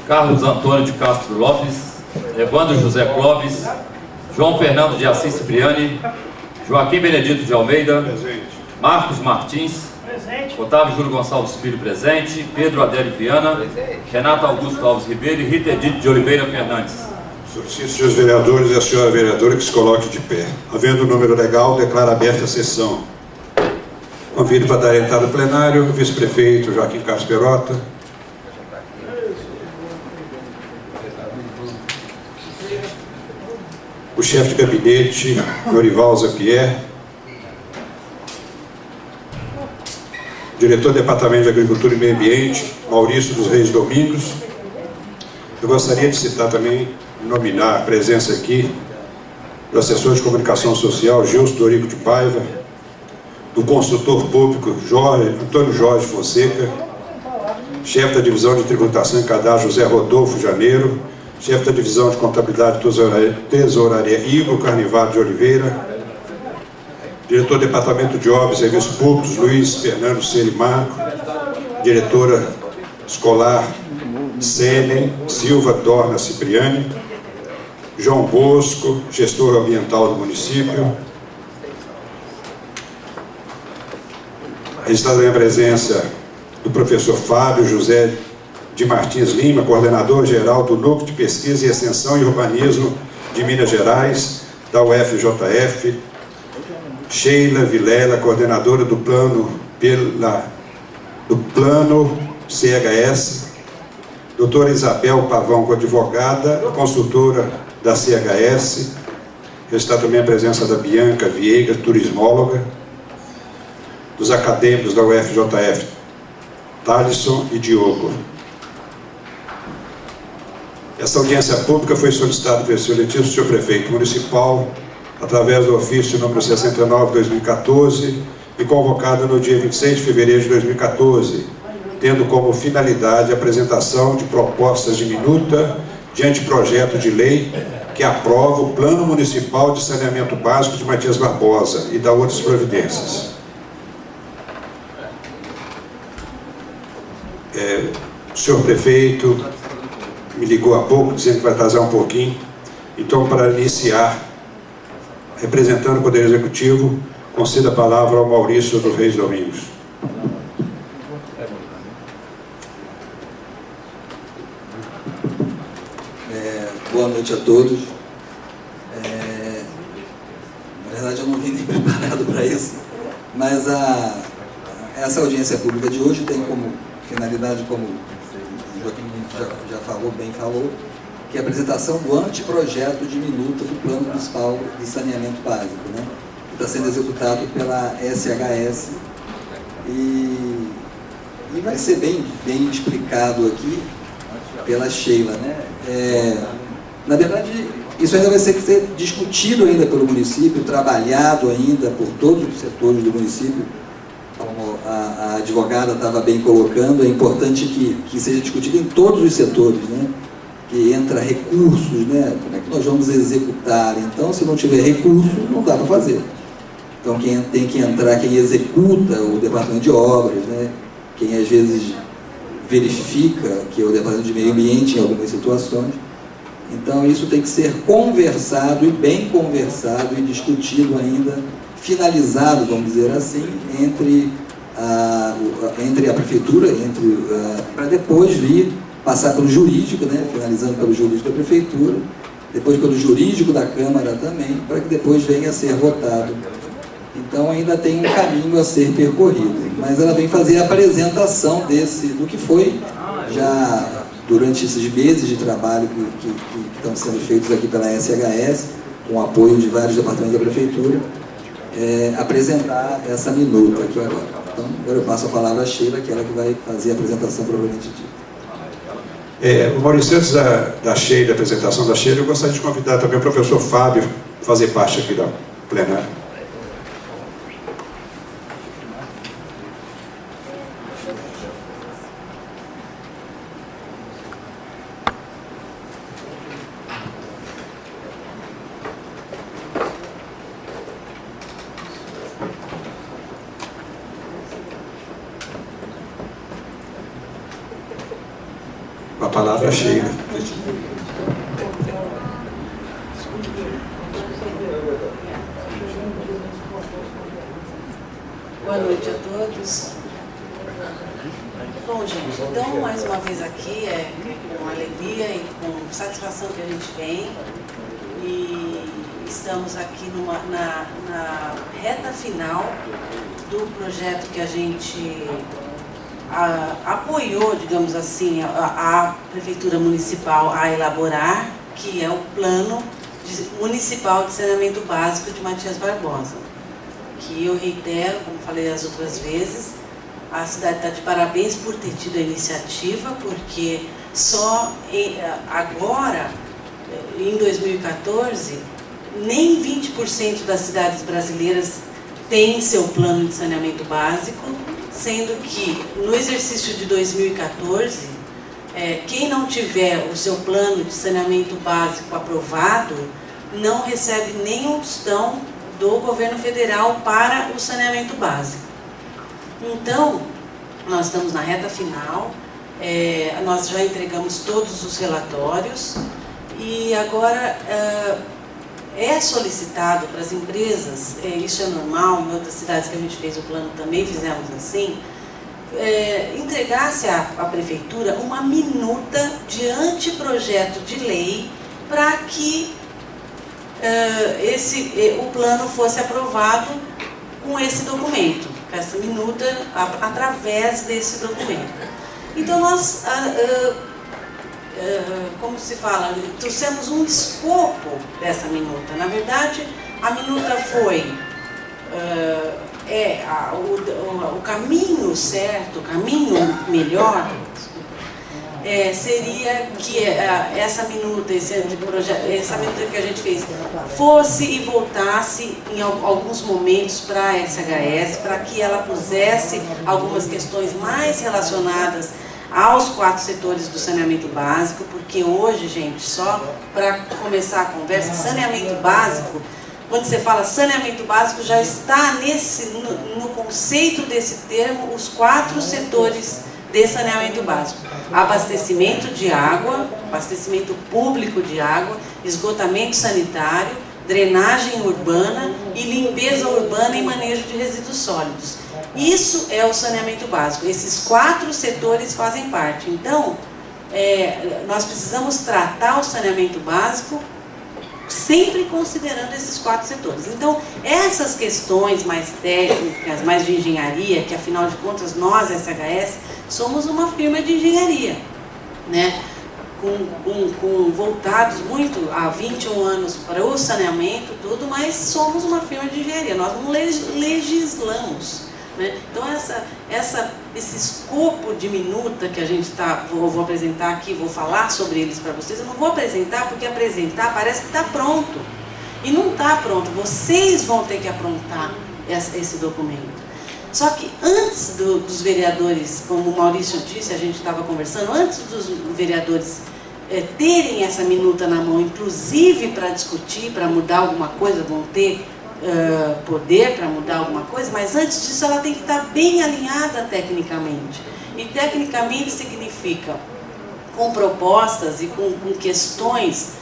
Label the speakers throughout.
Speaker 1: Carlos Antônio de Castro Lopes, Evandro José Clóvis, João Fernando de Assis Cipriani, Joaquim Benedito de Almeida,
Speaker 2: Presente.
Speaker 1: Marcos Martins,
Speaker 3: Presente.
Speaker 1: Otávio Júlio Gonçalves Filho presente, Pedro Adélio Viana, Renato Augusto Alves Ribeiro e Rita Edith de Oliveira Fernandes.
Speaker 2: Solicito, senhores vereadores e a senhora vereadora que se coloque de pé. Havendo o número legal, declaro aberta a sessão. Convido para dar entrada ao plenário o vice-prefeito Joaquim Carlos Perota, o chefe de gabinete Norival Zapierre, diretor do Departamento de Agricultura e Meio Ambiente Maurício dos Reis Domingos. Eu gostaria de citar também, nominar a presença aqui do assessor de comunicação social Gilson Dorico de Paiva, do consultor público Antônio Jorge Fonseca, chefe da divisão de tributação e cadastro José Rodolfo Janeiro, chefe da divisão de contabilidade e tesouraria Igor Carnivado de Oliveira, diretor do departamento de obras e serviços públicos Luiz Fernando Celimarco, diretora escolar Sênen Silva Dorna Cipriani, João Bosco, gestor ambiental do município. Registrada também a presença do professor Fábio José de Martins Lima, coordenador-geral do Núcleo de Pesquisa e Extensão e Urbanismo de Minas Gerais, da UFJF, Sheila Vilela, coordenadora do Plano CHS, doutora Isabel Pavão, advogada, consultora da CHS, está também a presença da Bianca Viegas, turismóloga, dos acadêmicos da UFJF, Thalisson e Diogo. Essa audiência pública foi solicitada pelo senhor prefeito municipal, através do ofício número 69/2014 e convocada no dia 26 de fevereiro de 2014, tendo como finalidade a apresentação de propostas de minuta de anteprojeto de lei que aprova o Plano Municipal de Saneamento Básico de Matias Barbosa e da outras providências. O senhor prefeito me ligou há pouco dizendo que vai atrasar um pouquinho, então, para iniciar, representando o Poder Executivo, concedo a palavra ao Maurício dos Reis Domingos.
Speaker 4: Boa noite a todos. Na verdade, eu não vim nem preparado para isso, mas essa audiência pública de hoje tem como finalidade, como o Joaquim já falou, que é a apresentação do anteprojeto de minuta do Plano Municipal de Saneamento Básico, né? Que está sendo executado pela SHS e vai ser bem explicado aqui pela Sheila, né? Na verdade, isso ainda vai ser discutido ainda pelo município, trabalhado ainda por todos os setores do município, como a advogada estava bem colocando. É importante que seja discutido em todos os setores, né? Que entra recursos, né? Como é que nós vamos executar? Então, se não tiver recurso, não dá para fazer. Então, quem tem que entrar, quem executa, o departamento de obras, né? Quem às vezes verifica, que é o departamento de meio ambiente em algumas situações. Então, isso tem que ser conversado e bem conversado e discutido ainda, finalizado, vamos dizer assim, entre a prefeitura, para depois passar pelo jurídico, né, finalizando pelo jurídico da prefeitura, depois pelo jurídico da Câmara também, para que depois venha a ser votado. Então ainda tem um caminho a ser percorrido, mas ela vem fazer a apresentação do que foi já durante esses meses de trabalho que estão sendo feitos aqui pela SHS, com o apoio de vários departamentos da prefeitura, apresentar essa minuta aqui agora. Então, agora eu passo a palavra à Sheila, que é ela que vai fazer a apresentação propriamente dita.
Speaker 2: Maurício, antes da Sheila, da apresentação da Sheila, eu gostaria de convidar também o professor Fábio a fazer parte aqui da plenária. Com a palavra, Sheila.
Speaker 3: Boa noite a todos. Bom, gente, então, mais uma vez aqui, é com alegria e com satisfação que a gente vem. E estamos aqui na reta final do projeto que a gente apoiou, digamos assim, a Prefeitura Municipal a elaborar, que é o Plano Municipal de Saneamento Básico de Matias Barbosa. Que eu reitero, como falei as outras vezes, a cidade está de parabéns por ter tido a iniciativa, porque só agora, em 2014, nem 20% das cidades brasileiras têm seu plano de saneamento básico, sendo que no exercício de 2014, quem não tiver o seu plano de saneamento básico aprovado, não recebe nenhum tostão do governo federal para o saneamento básico. Então, nós estamos na reta final, nós já entregamos todos os relatórios e agora é solicitado para as empresas, isso é normal, em outras cidades que a gente fez o plano também fizemos assim, entregar-se à prefeitura uma minuta de anteprojeto de lei para que o plano fosse aprovado com esse documento, com essa minuta, através desse documento. Então, nós, como se fala, trouxemos um escopo dessa minuta. Na verdade, a minuta foi o caminho certo, o caminho melhor, seria que essa minuta, essa minuta que a gente fez, fosse e voltasse em alguns momentos para a SHS, para que ela pusesse algumas questões mais relacionadas aos 4 setores do saneamento básico, porque hoje, gente, só para começar a conversa, saneamento básico, quando você fala saneamento básico, já está no conceito desse termo os 4 setores de saneamento básico: abastecimento de água, abastecimento público de água, esgotamento sanitário, drenagem urbana e limpeza urbana e manejo de resíduos sólidos. Isso é o saneamento básico. Esses 4 setores fazem parte. Então, nós precisamos tratar o saneamento básico sempre considerando esses 4 setores. Então, essas questões mais técnicas, mais de engenharia, que afinal de contas nós, SHS, somos uma firma de engenharia, né? Voltados muito há 21 anos para o saneamento, tudo, mas somos uma firma de engenharia, nós não legislamos, né? Então, esse escopo de minuta que a gente vou apresentar aqui, vou falar sobre eles para vocês. Eu não vou apresentar, porque apresentar parece que está pronto. E não está pronto, vocês vão ter que aprontar esse documento. Só que antes dos vereadores, como o Maurício disse, a gente estava conversando, antes dos vereadores terem essa minuta na mão, inclusive para discutir, para mudar alguma coisa, vão ter poder para mudar alguma coisa, mas antes disso ela tem que estar bem alinhada tecnicamente. E tecnicamente significa com propostas e com questões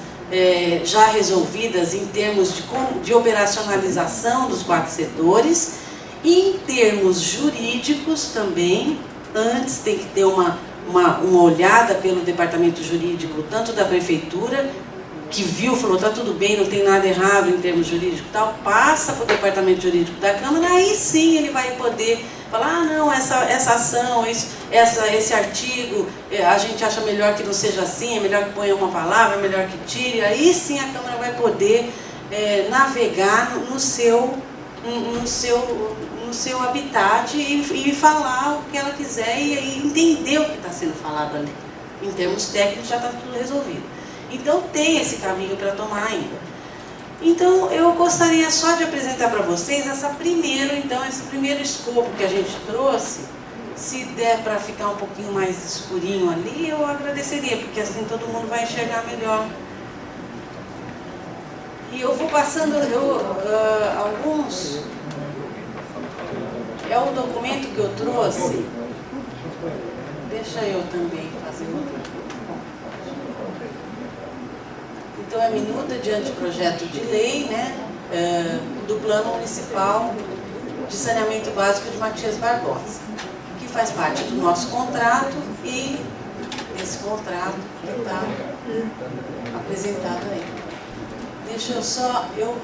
Speaker 3: já resolvidas em termos de operacionalização dos 4 setores, e em termos jurídicos também. Antes tem que ter uma olhada pelo departamento jurídico, tanto da prefeitura, que viu, falou, está tudo bem, não tem nada errado em termos jurídicos, tal, passa para o departamento jurídico da Câmara, aí sim ele vai poder falar, não, essa ação, esse artigo, a gente acha melhor que não seja assim, é melhor que ponha uma palavra, é melhor que tire, aí sim a Câmara vai poder navegar no seu habitat e falar o que ela quiser e entender o que está sendo falado ali. Em termos técnicos já está tudo resolvido. Então tem esse caminho para tomar ainda. Então eu gostaria só de apresentar para vocês esse primeiro escopo que a gente trouxe. Se der para ficar um pouquinho mais escurinho ali, eu agradeceria, porque assim todo mundo vai enxergar melhor. E eu vou passando alguns. É o documento que eu trouxe. Deixa eu também fazer outro. Então, é minuta de anteprojeto de lei, né, do Plano Municipal de Saneamento Básico de Matias Barbosa, que faz parte do nosso contrato e esse contrato que está apresentado aí. Deixa eu só, eu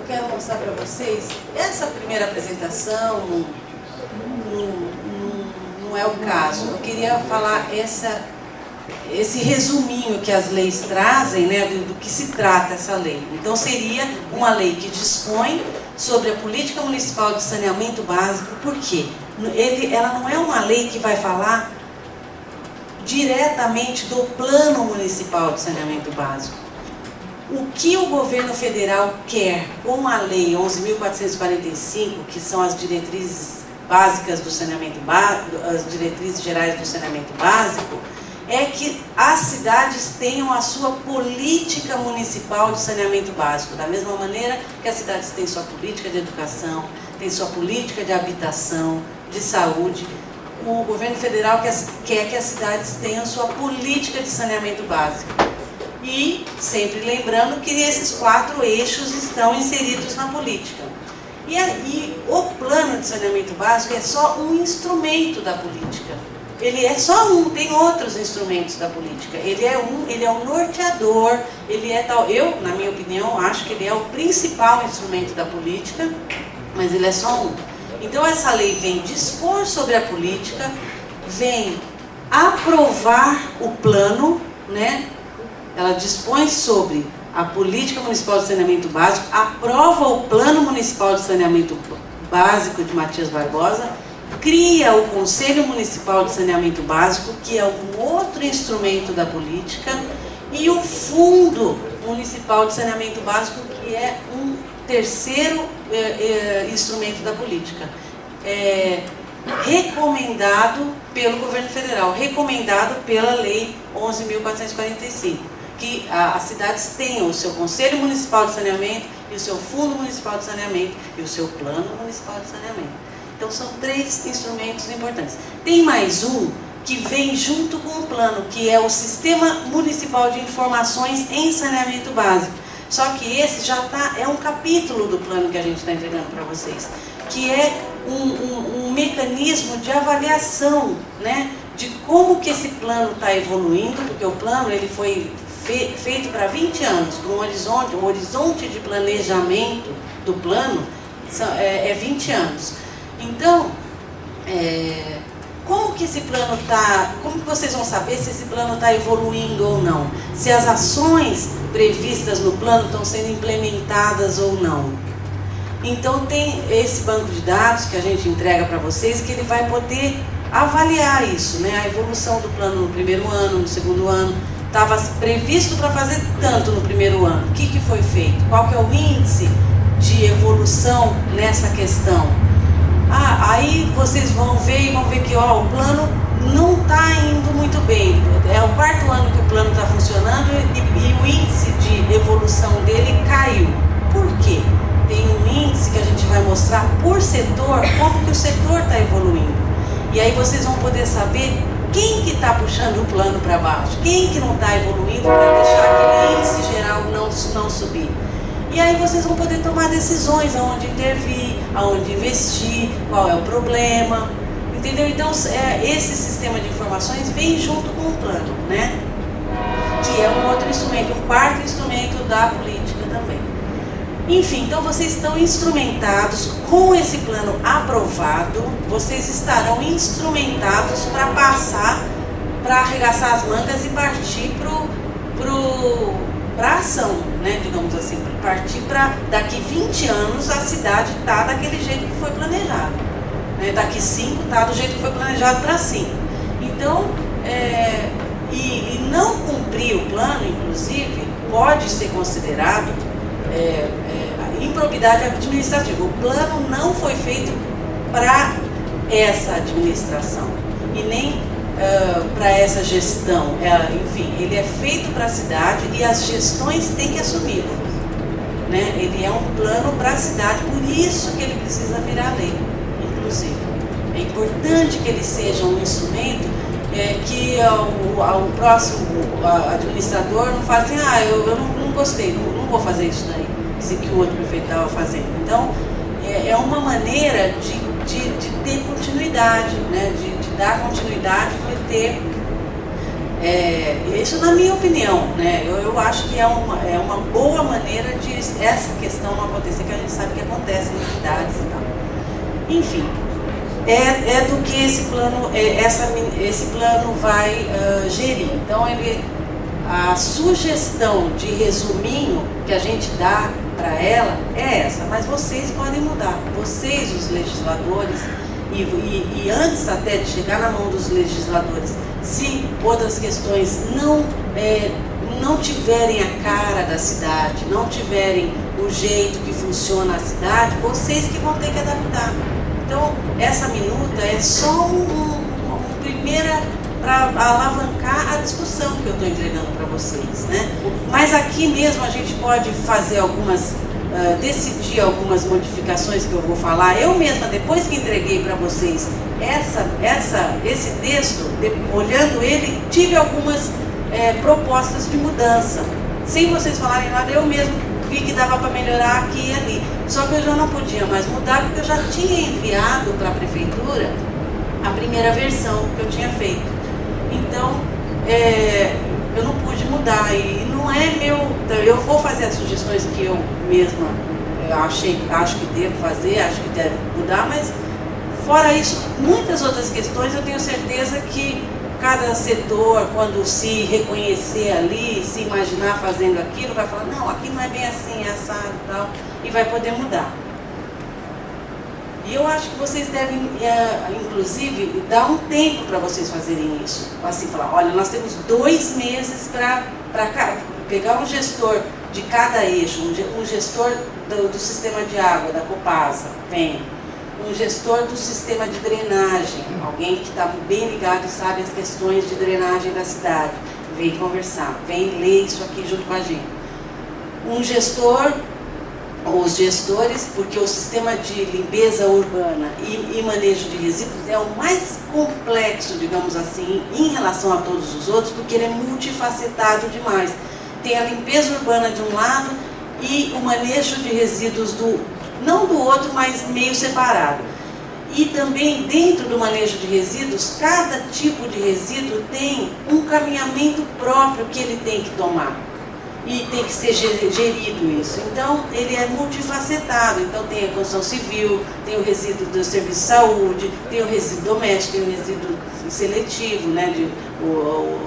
Speaker 3: quero mostrar para vocês, essa primeira apresentação não é o caso. Eu queria falar esse resuminho que as leis trazem, né, do que se trata essa lei. Então, seria uma lei que dispõe sobre a política municipal de saneamento básico. Por quê? Ela não é uma lei que vai falar diretamente do Plano Municipal de Saneamento Básico. O que o governo federal quer com a Lei 11.445, que são as diretrizes básicas do saneamento básico, as diretrizes gerais do saneamento básico, é que as cidades tenham a sua política municipal de saneamento básico, da mesma maneira que as cidades têm sua política de educação, têm sua política de habitação, de saúde. O governo federal quer que as cidades tenham sua política de saneamento básico. E sempre lembrando que esses 4 eixos estão inseridos na política. E o plano de saneamento básico é só um instrumento da política. Ele é só um, tem outros instrumentos da política. Ele é um norteador, eu, na minha opinião, acho que ele é o principal instrumento da política, mas ele é só um. Então, essa lei vem dispor sobre a política, vem aprovar o plano, né? Ela dispõe sobre a política municipal de saneamento básico, aprova o plano municipal de saneamento básico de Matias Barbosa, cria o Conselho Municipal de Saneamento Básico, que é um outro instrumento da política, e o Fundo Municipal de Saneamento Básico, que é um terceiro instrumento da política. Recomendado pelo governo federal, recomendado pela Lei 11.445, que as cidades tenham o seu Conselho Municipal de Saneamento e o seu Fundo Municipal de Saneamento e o seu Plano Municipal de Saneamento. Então, são 3 instrumentos importantes. Tem mais um que vem junto com o plano, que é o Sistema Municipal de Informações em Saneamento Básico. Só que esse é um capítulo do plano que a gente está entregando para vocês, que é um mecanismo de avaliação, né, de como que esse plano está evoluindo, porque o plano ele foi feito para 20 anos, para um horizonte de planejamento do plano é 20 anos. Então, como que esse plano está, como que vocês vão saber se esse plano está evoluindo ou não? Se as ações previstas no plano estão sendo implementadas ou não? Então tem esse banco de dados que a gente entrega para vocês, que ele vai poder avaliar isso, né? A evolução do plano no primeiro ano, no segundo ano. Estava previsto para fazer tanto no primeiro ano. O que foi feito? Qual que é o índice de evolução nessa questão? Aí vocês vão ver que o plano não está indo muito bem. É o 4º ano que o plano está funcionando e o índice de evolução dele caiu. Por quê? Tem um índice que a gente vai mostrar por setor, como que o setor está evoluindo. E aí vocês vão poder saber quem que está puxando o plano para baixo, quem que não está evoluindo para deixar aquele índice geral não subir. E aí vocês vão poder tomar decisões aonde intervir, aonde investir, qual é o problema, entendeu? Então, esse sistema de informações vem junto com o plano, né? Que é um outro instrumento, um 4º instrumento da política também. Enfim, então vocês estão instrumentados com esse plano aprovado, vocês estarão instrumentados para passar, para arregaçar as mangas e partir para a ação, né, digamos assim, partir para daqui 20 anos a cidade está daquele jeito que foi planejado, né, daqui 5 está do jeito que foi planejado para 5. Então, e não cumprir o plano, inclusive, pode ser considerado improbidade administrativa. O plano não foi feito para essa administração e nem para essa gestão. Enfim, ele é feito para a cidade e as gestões têm que assumi-lo, né? Ele é um plano para a cidade, por isso que ele precisa virar lei, inclusive. É importante que ele seja um instrumento que o próximo administrador não fale assim, eu não gostei, não vou fazer isso daí, isso que o outro prefeito estava fazendo. Então, é uma maneira de ter continuidade, né? De dar continuidade, de ter... isso na minha opinião, né? Eu acho que é uma boa maneira de essa questão não acontecer, que a gente sabe que acontece nas cidades e tal. Enfim, é do que esse plano vai gerir. Então, a sugestão de resuminho que a gente dá para ela é essa, mas vocês podem mudar, vocês, os legisladores, e antes até de chegar na mão dos legisladores, se outras questões não tiverem a cara da cidade, não tiverem o jeito que funciona a cidade, vocês que vão ter que adaptar. Então, essa minuta é só uma primeira para alavancar a discussão que eu estou entregando para vocês, né? Mas aqui mesmo a gente pode fazer decidir algumas modificações que eu vou falar. Eu mesma, depois que entreguei para vocês esse texto, olhando ele, tive algumas propostas de mudança. Sem vocês falarem nada, eu mesmo vi que dava para melhorar aqui e ali. Só que eu já não podia mais mudar, porque eu já tinha enviado para a prefeitura a primeira versão que eu tinha feito. Então, eu não pude mudar, e não é meu... Eu vou fazer as sugestões que eu mesma acho que devo fazer, acho que deve mudar, mas fora isso, muitas outras questões eu tenho certeza que cada setor, quando se reconhecer ali, se imaginar fazendo aquilo, vai falar, não, aqui não é bem assim, é assado e tal, e vai poder mudar. E eu acho que vocês devem, inclusive, dar um tempo para vocês fazerem isso. Assim, falar, olha, nós temos 2 meses para pegar um gestor de cada eixo, um gestor do sistema de água, da Copasa, vem. Um gestor do sistema de drenagem, alguém que está bem ligado e sabe as questões de drenagem da cidade, vem conversar, vem ler isso aqui junto com a gente. Um gestor... Os gestores, porque o sistema de limpeza urbana e manejo de resíduos é o mais complexo, digamos assim, em relação a todos os outros, porque ele é multifacetado demais. Tem a limpeza urbana de um lado e o manejo de resíduos não do outro, mas meio separado. E também dentro do manejo de resíduos, cada tipo de resíduo tem um caminhamento próprio que ele tem que tomar. E tem que ser gerido isso. Então, ele é multifacetado. Então, tem a construção civil, tem o resíduo do serviço de saúde, tem o resíduo doméstico, tem o resíduo seletivo, né, o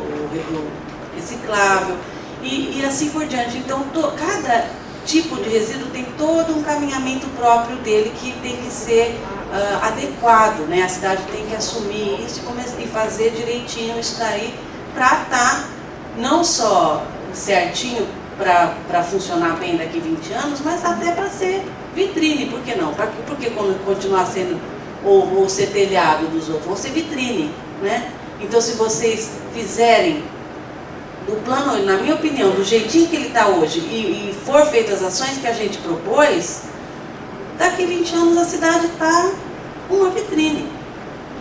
Speaker 3: reciclável, e assim por diante. Então, cada tipo de resíduo tem todo um caminhamento próprio dele que tem que ser adequado, né? A cidade tem que assumir isso e fazer direitinho isso daí para estar não só certinho para funcionar bem daqui 20 anos, mas até para ser vitrine, por que não? Porque continuar sendo ou ser telhado dos outros, vão ser vitrine, né? Então, se vocês fizerem do plano, na minha opinião, do jeitinho que ele está hoje e for feitas as ações que a gente propôs, daqui 20 anos a cidade está uma vitrine.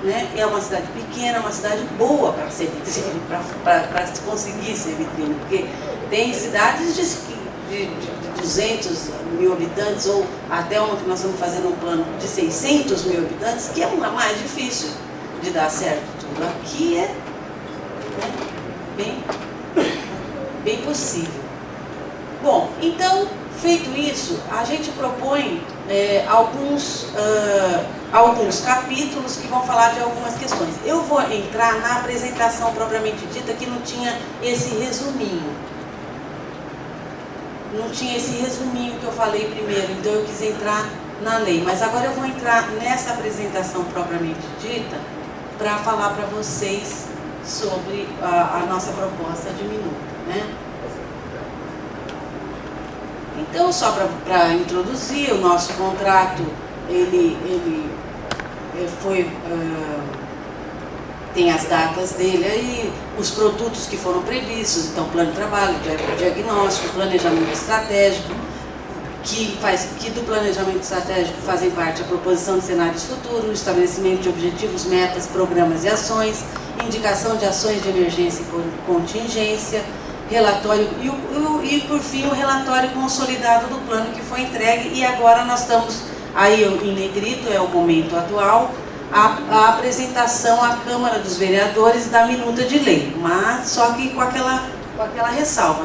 Speaker 3: Né? É uma cidade pequena, uma cidade boa para ser vitrine, para conseguir ser vitrine, porque tem cidades de 200 mil habitantes, ou até uma que nós estamos fazendo um plano de 600 mil habitantes, que é uma mais difícil de dar certo tudo. Aqui é bem possível. Bom, então, feito isso, a gente propõe alguns capítulos que vão falar de algumas questões. Eu vou entrar na apresentação propriamente dita, que não tinha esse resuminho. Não tinha esse resuminho que eu falei primeiro, então eu quis entrar na lei. Mas agora eu vou entrar nessa apresentação propriamente dita para falar para vocês sobre a nossa proposta de minuta, né? Então, só para introduzir, o nosso contrato, ele foi, tem as datas dele aí, os produtos que foram previstos, então plano de trabalho, diagnóstico, planejamento estratégico, que do planejamento estratégico fazem parte a proposição de cenários futuros, o estabelecimento de objetivos, metas, programas e ações, indicação de ações de emergência e contingência, relatório e por fim o relatório consolidado do plano que foi entregue, e agora nós estamos aí em negrito, é o momento atual, a apresentação à Câmara dos Vereadores da minuta de lei, mas só que com aquela ressalva,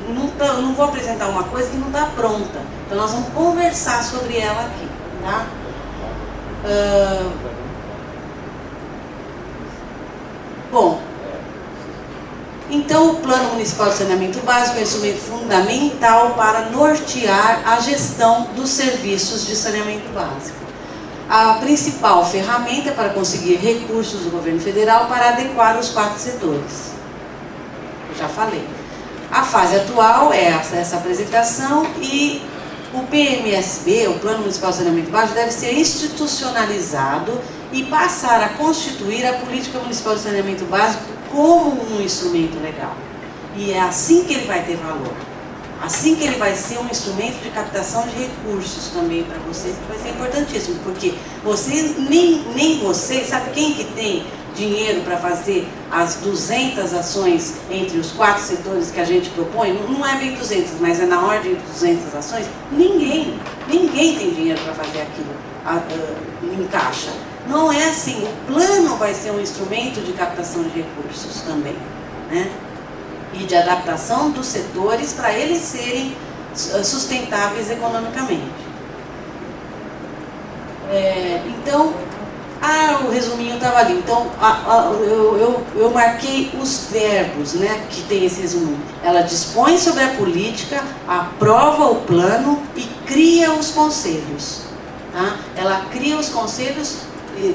Speaker 3: não vou apresentar uma coisa que não está pronta, então nós vamos conversar sobre ela aqui, tá? Bom, então o Plano Municipal de Saneamento Básico é um instrumento fundamental para nortear a gestão dos serviços de saneamento básico. A principal ferramenta para conseguir recursos do governo federal para adequar os 4 setores. Eu já falei. A fase atual é essa apresentação, e o PMSB, o Plano Municipal de Saneamento Básico, deve ser institucionalizado e passar a constituir a Política Municipal de Saneamento Básico como um instrumento legal. E é assim que ele vai ter valor. Assim que ele vai ser um instrumento de captação de recursos também para vocês, que vai ser importantíssimo, porque vocês, nem vocês, sabe quem que tem dinheiro para fazer as 200 ações entre os 4 setores que a gente propõe? Não é bem 200, mas é na ordem de 200 ações. Ninguém tem dinheiro para fazer aquilo em caixa. Não é assim. O plano vai ser um instrumento de captação de recursos também, né? E de adaptação dos setores para eles serem sustentáveis economicamente. Então, o resuminho estava ali. Então, eu marquei os verbos, né, que tem esse resuminho. Ela dispõe sobre a política, aprova o plano e cria os conselhos. Tá? Ela cria os conselhos,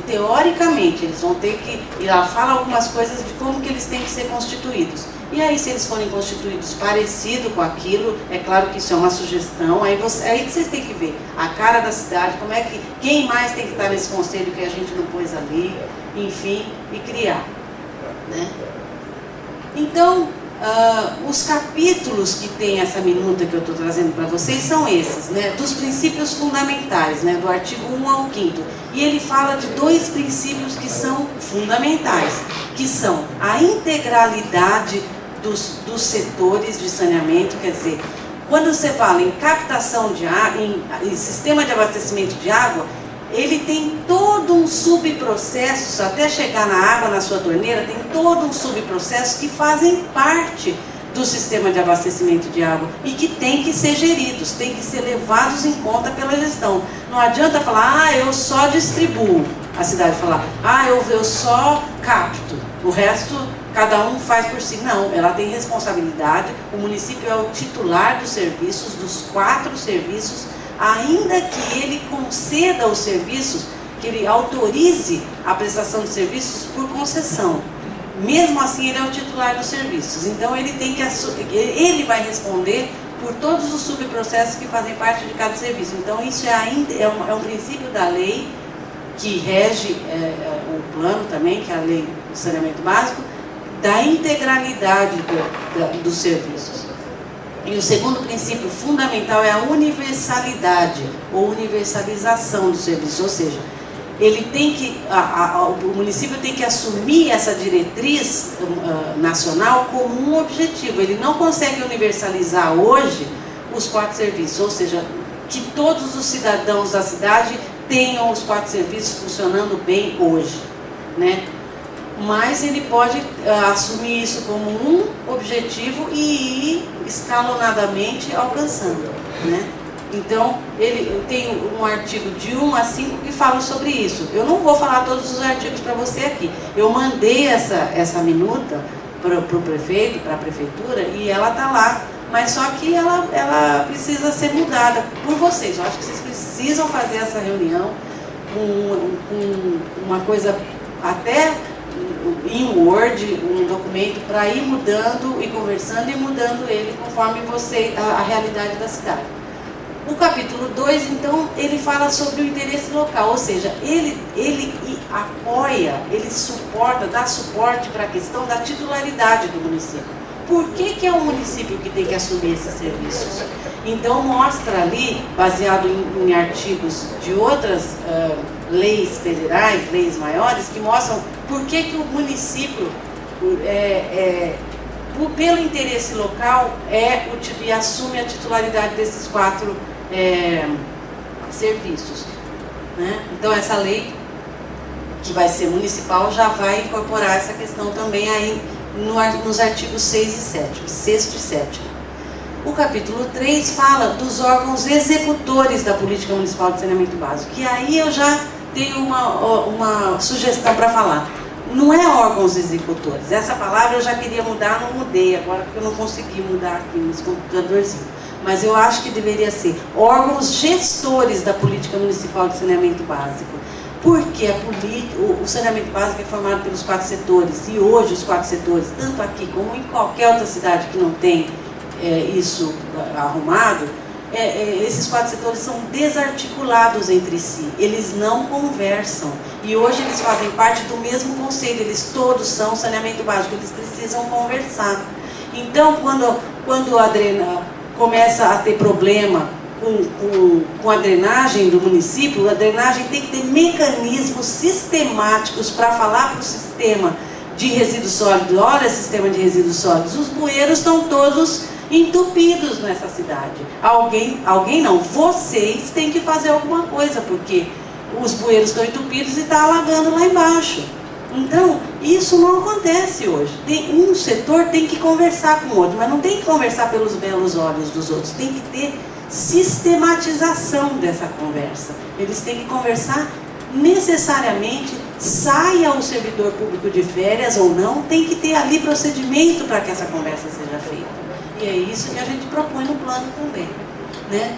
Speaker 3: teoricamente, eles vão ter que... Ela fala algumas coisas de como que eles têm que ser constituídos. E aí, se eles forem constituídos parecido com aquilo, é claro que isso é uma sugestão, aí vocês têm que ver a cara da cidade, como é que, quem mais tem que estar nesse conselho que a gente não pôs ali, enfim, e criar, né? Então, os capítulos que tem essa minuta que eu estou trazendo para vocês são esses, né? Dos princípios fundamentais, né? Do artigo 1 ao 5º. E ele fala de 2 princípios que são fundamentais, que são a integralidade dos setores de saneamento. Quer dizer, quando você fala em captação de água, em sistema de abastecimento de água, ele tem todo um subprocesso, até chegar na água na sua torneira, tem todo um subprocesso que fazem parte do sistema de abastecimento de água e que tem que ser geridos, tem que ser levados em conta pela gestão. Não adianta falar, eu só distribuo. A cidade falar, eu só capto, o resto cada um faz por si. Não, ela tem responsabilidade, o município é o titular dos serviços, dos 4 serviços, ainda que ele conceda os serviços, que ele autorize a prestação de serviços por concessão. Mesmo assim, ele é o titular dos serviços. Então, ele vai responder por todos os subprocessos que fazem parte de cada serviço. Então, isso é um princípio da lei que rege o plano também, que é a lei do saneamento básico, da integralidade dos serviços. E o segundo princípio fundamental é a universalidade, ou universalização do serviço, ou seja, ele tem que, o município tem que assumir essa diretriz nacional como um objetivo. Ele não consegue universalizar hoje os 4 serviços, ou seja, que todos os cidadãos da cidade tenham os 4 serviços funcionando bem hoje, né? Mas ele pode assumir isso como um objetivo e ir escalonadamente alcançando, né? Então, ele tem um artigo de 1 a 5 que fala sobre isso. Eu não vou falar todos os artigos para você aqui. Eu mandei essa minuta para o prefeito, para a prefeitura, e ela está lá. Mas só que ela precisa ser mudada por vocês. Eu acho que vocês precisam fazer essa reunião com uma coisa até em Word, um documento, para ir mudando e conversando e mudando ele conforme a realidade da cidade. O capítulo 2, então, ele fala sobre o interesse local, ou seja, ele apoia, ele suporta, dá suporte para a questão da titularidade do município. Por que é o município que tem que assumir esses serviços? Então, mostra ali, baseado em artigos de outras leis federais, leis maiores, que mostram por que o município pelo interesse local, e assume a titularidade desses 4 serviços, né? Então, essa lei, que vai ser municipal, já vai incorporar essa questão também aí nos artigos 6 e 7, 6º e 7º. O capítulo 3 fala dos órgãos executores da política municipal de saneamento básico, que aí eu já tenho uma sugestão para falar. Não é órgãos executores, essa palavra eu já queria mudar, não mudei agora, porque eu não consegui mudar aqui nesse computadorzinho. Mas eu acho que deveria ser órgãos gestores da política municipal de saneamento básico. Porque o saneamento básico é formado pelos 4 setores, e hoje os 4 setores, tanto aqui como em qualquer outra cidade que não tem isso arrumado, esses 4 setores são desarticulados entre si, eles não conversam. E hoje eles fazem parte do mesmo conselho, eles todos são saneamento básico, eles precisam conversar. Então, quando a começa a ter problema com a drenagem do município, a drenagem tem que ter mecanismos sistemáticos para falar para o sistema de resíduos sólidos: olha, sistema de resíduos sólidos, os bueiros estão todos entupidos nessa cidade. Alguém não, vocês têm que fazer alguma coisa, porque os bueiros estão entupidos e está alagando lá embaixo. Então, isso não acontece hoje. Um setor tem que conversar com o outro, mas não tem que conversar pelos belos olhos dos outros, tem que ter sistematização dessa conversa. Eles têm que conversar necessariamente, saia o servidor público de férias ou não, tem que ter ali procedimento para que essa conversa seja feita. E é isso que a gente propõe no plano também, né?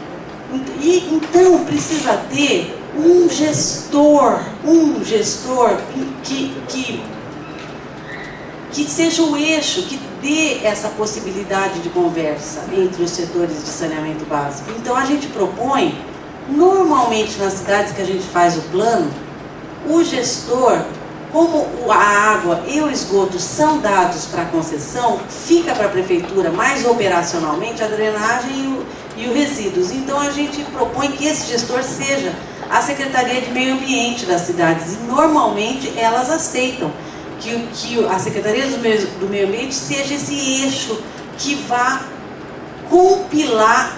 Speaker 3: E então precisa ter um gestor que seja o eixo, que dê essa possibilidade de conversa entre os setores de saneamento básico. Então a gente propõe, normalmente nas cidades que a gente faz o plano, o gestor, como a água e o esgoto são dados para concessão, fica para a prefeitura mais operacionalmente a drenagem e os resíduos. Então a gente propõe que esse gestor seja a Secretaria de Meio Ambiente das cidades, e normalmente elas aceitam que a Secretaria do Meio Ambiente seja esse eixo que vá compilar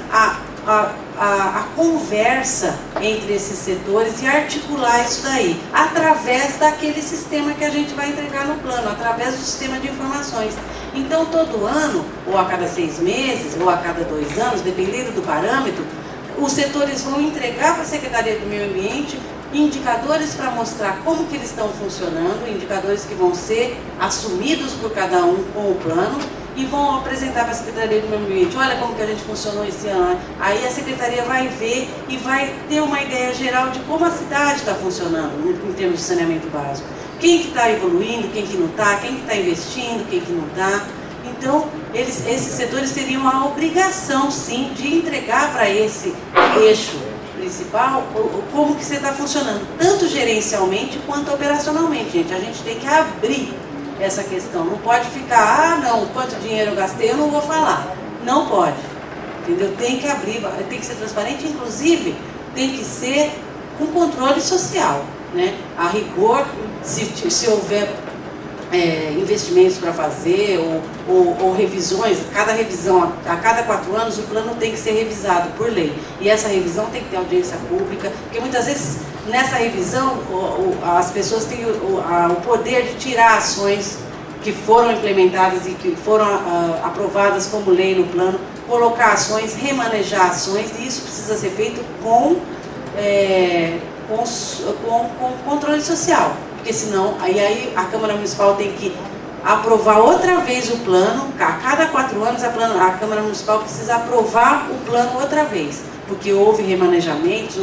Speaker 3: a conversa entre esses setores e articular isso daí, através daquele sistema que a gente vai entregar no plano, através do sistema de informações. Então, todo ano, ou a cada 6 meses, ou a cada 2 anos, dependendo do parâmetro, os setores vão entregar para a Secretaria do Meio Ambiente indicadores para mostrar como que eles estão funcionando, indicadores que vão ser assumidos por cada um com o plano, e vão apresentar para a Secretaria do Meio Ambiente: olha como que a gente funcionou esse ano. Aí a Secretaria vai ver e vai ter uma ideia geral de como a cidade está funcionando em termos de saneamento básico. Quem que está evoluindo, quem que não está, quem que está investindo, quem que não está. Então, esses setores teriam a obrigação, sim, de entregar para esse eixo principal como que você está funcionando, tanto gerencialmente quanto operacionalmente, gente. A gente tem que abrir essa questão. Não pode ficar: não, quanto dinheiro eu gastei, eu não vou falar. Não pode, entendeu? Tem que abrir, tem que ser transparente, inclusive tem que ser com controle social, né? A rigor, se houver investimentos para fazer ou revisões, cada revisão, a cada 4 anos, o plano tem que ser revisado por lei. E essa revisão tem que ter audiência pública, porque muitas vezes nessa revisão as pessoas têm o poder de tirar ações que foram implementadas e que foram aprovadas como lei no plano, colocar ações, remanejar ações, e isso precisa ser feito com controle social. Porque senão, aí a Câmara Municipal tem que aprovar outra vez o plano. A cada 4 anos a Câmara Municipal precisa aprovar o plano outra vez, porque houve remanejamentos,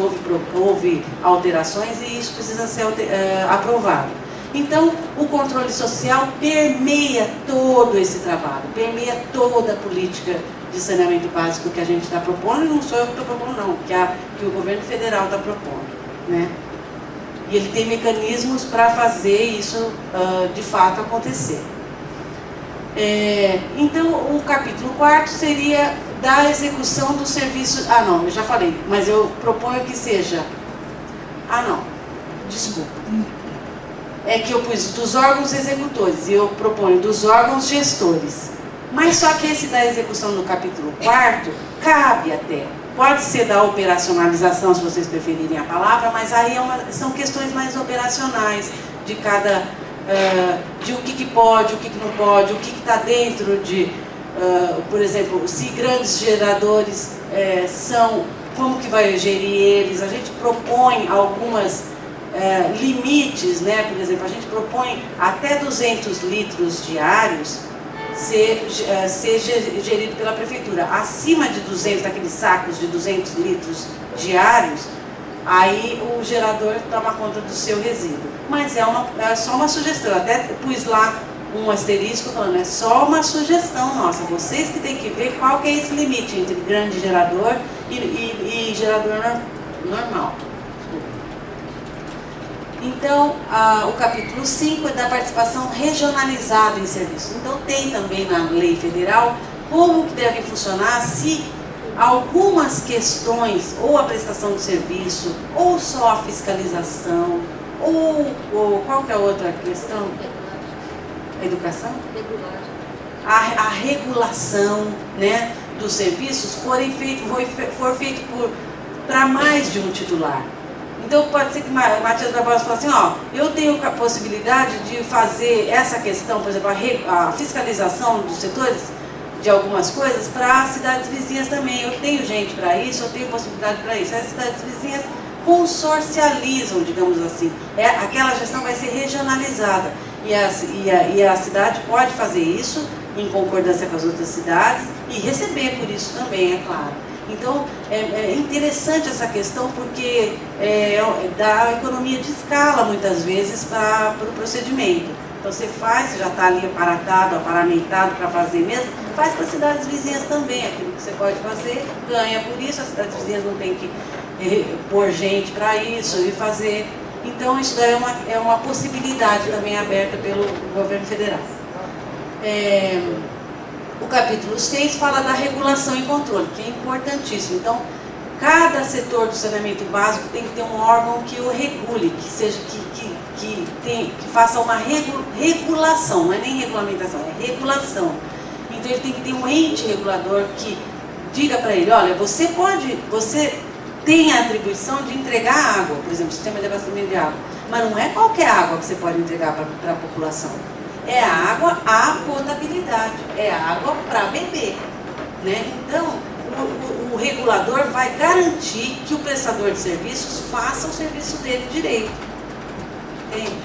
Speaker 3: houve alterações, e isso precisa ser aprovado. Então, o controle social permeia todo esse trabalho, permeia toda a política de saneamento básico que a gente está propondo, e não sou eu que estou propondo, não, que o governo federal está propondo, né? E ele tem mecanismos para fazer isso de fato acontecer. Então, o capítulo 4º seria da execução do serviço... Ah, não, eu já falei, mas eu proponho que seja... Ah, não, desculpa. É que eu pus dos órgãos executores, e eu proponho dos órgãos gestores. Mas só que esse da execução no capítulo 4 cabe até. Pode ser da operacionalização, se vocês preferirem a palavra, mas aí são questões mais operacionais de cada, de o que pode, o que não pode, o que está dentro de, por exemplo, se grandes geradores são, como que vai gerir eles. A gente propõe algumas limites, né? Por exemplo, a gente propõe até 200 litros diários ser gerido pela prefeitura. Acima de 200, daqueles sacos de 200 litros diários, aí o gerador toma conta do seu resíduo. Mas é só uma sugestão. Eu até pus lá um asterisco falando, é só uma sugestão nossa. Vocês que têm que ver qual que é esse limite entre grande gerador e gerador normal. Então, o capítulo 5 é da participação regionalizada em serviços. Então, tem também na lei federal como que deve funcionar se algumas questões, ou a prestação de serviço, ou só a fiscalização, ou qual que é a outra questão? A educação? A regulação, né, dos serviços for feito para mais de um titular. Então, pode ser que Matias Barbosa fale assim, ó, eu tenho a possibilidade de fazer essa questão, por exemplo, a fiscalização dos setores de algumas coisas para as cidades vizinhas também. Eu tenho gente para isso, eu tenho possibilidade para isso. As cidades vizinhas consorcializam, digamos assim. Aquela gestão vai ser regionalizada. E a cidade pode fazer isso em concordância com as outras cidades e receber por isso também, é claro. Então, é interessante essa questão porque dá economia de escala, muitas vezes, para o procedimento. Então, você faz, você já está ali aparamentado para fazer mesmo, faz para as cidades vizinhas também. Aquilo que você pode fazer, ganha por isso, as cidades vizinhas não tem que pôr gente para isso e fazer. Então, isso daí é uma possibilidade também aberta pelo governo federal. O capítulo 6 fala da regulação e controle, que é importantíssimo. Então, cada setor do saneamento básico tem que ter um órgão que o regule, que faça uma regulação, não é nem regulamentação, é regulação. Então, ele tem que ter um ente regulador que diga para ele, olha, você tem a atribuição de entregar água, por exemplo, sistema de abastecimento de água, mas não é qualquer água que você pode entregar para a população. É a água à potabilidade, é a água para beber, né? Então, o regulador vai garantir que o prestador de serviços faça o serviço dele direito. Entende?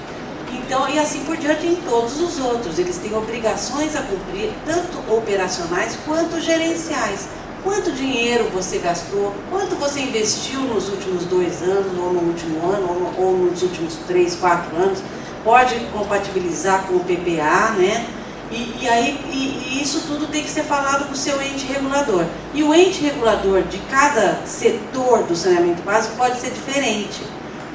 Speaker 3: Então, e assim por diante em todos os outros. Eles têm obrigações a cumprir, tanto operacionais quanto gerenciais. Quanto dinheiro você gastou, quanto você investiu nos últimos 2 anos, ou no último ano, ou nos últimos 3, 4 anos. Pode compatibilizar com o PPA, né? E isso tudo tem que ser falado com o seu ente regulador. E o ente regulador de cada setor do saneamento básico pode ser diferente.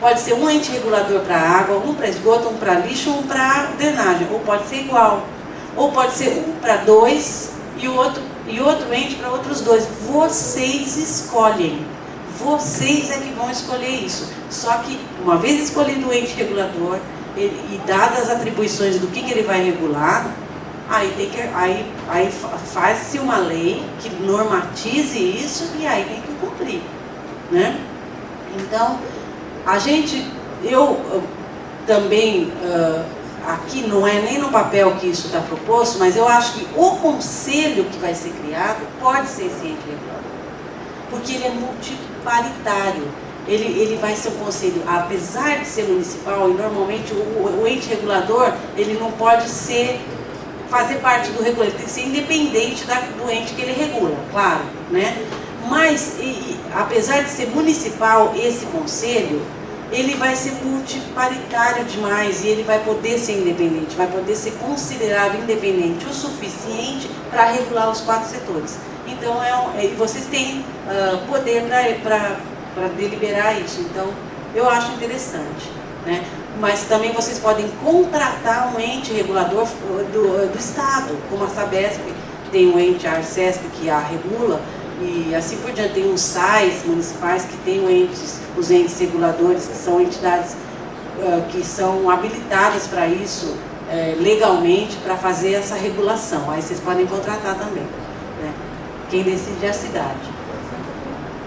Speaker 3: Pode ser um ente regulador para água, um para esgoto, um para lixo, um para drenagem. Ou pode ser igual. Ou pode ser um para 2 e outro ente para outros 2. Vocês escolhem. Vocês é que vão escolher isso. Só que, uma vez escolhido o ente regulador, e dadas as atribuições do que ele vai regular, aí faz-se uma lei que normatize isso e aí tem que cumprir, né? Então, eu também, aqui não é nem no papel que isso está proposto, mas eu acho que o conselho que vai ser criado pode ser esse ente regulador, porque ele é multiparitário. Ele vai ser um conselho, apesar de ser municipal, e normalmente o ente regulador, ele não pode fazer parte do regulador, ele tem que ser independente do ente que ele regula, claro, né? Mas, apesar de ser municipal, esse conselho, ele vai ser multiparitário demais e ele vai poder ser independente, vai poder ser considerado independente o suficiente para regular os 4 setores. Então, vocês têm poder para deliberar isso. Então, eu acho interessante, né? Mas também vocês podem contratar um ente regulador do Estado, como a Sabesp tem um ente, a Arcesp, que a regula, e assim por diante. Tem uns SAIs municipais que têm os entes reguladores, que são entidades que são habilitadas para isso, legalmente para fazer essa regulação. Aí vocês podem contratar também, né? Quem decide é a cidade.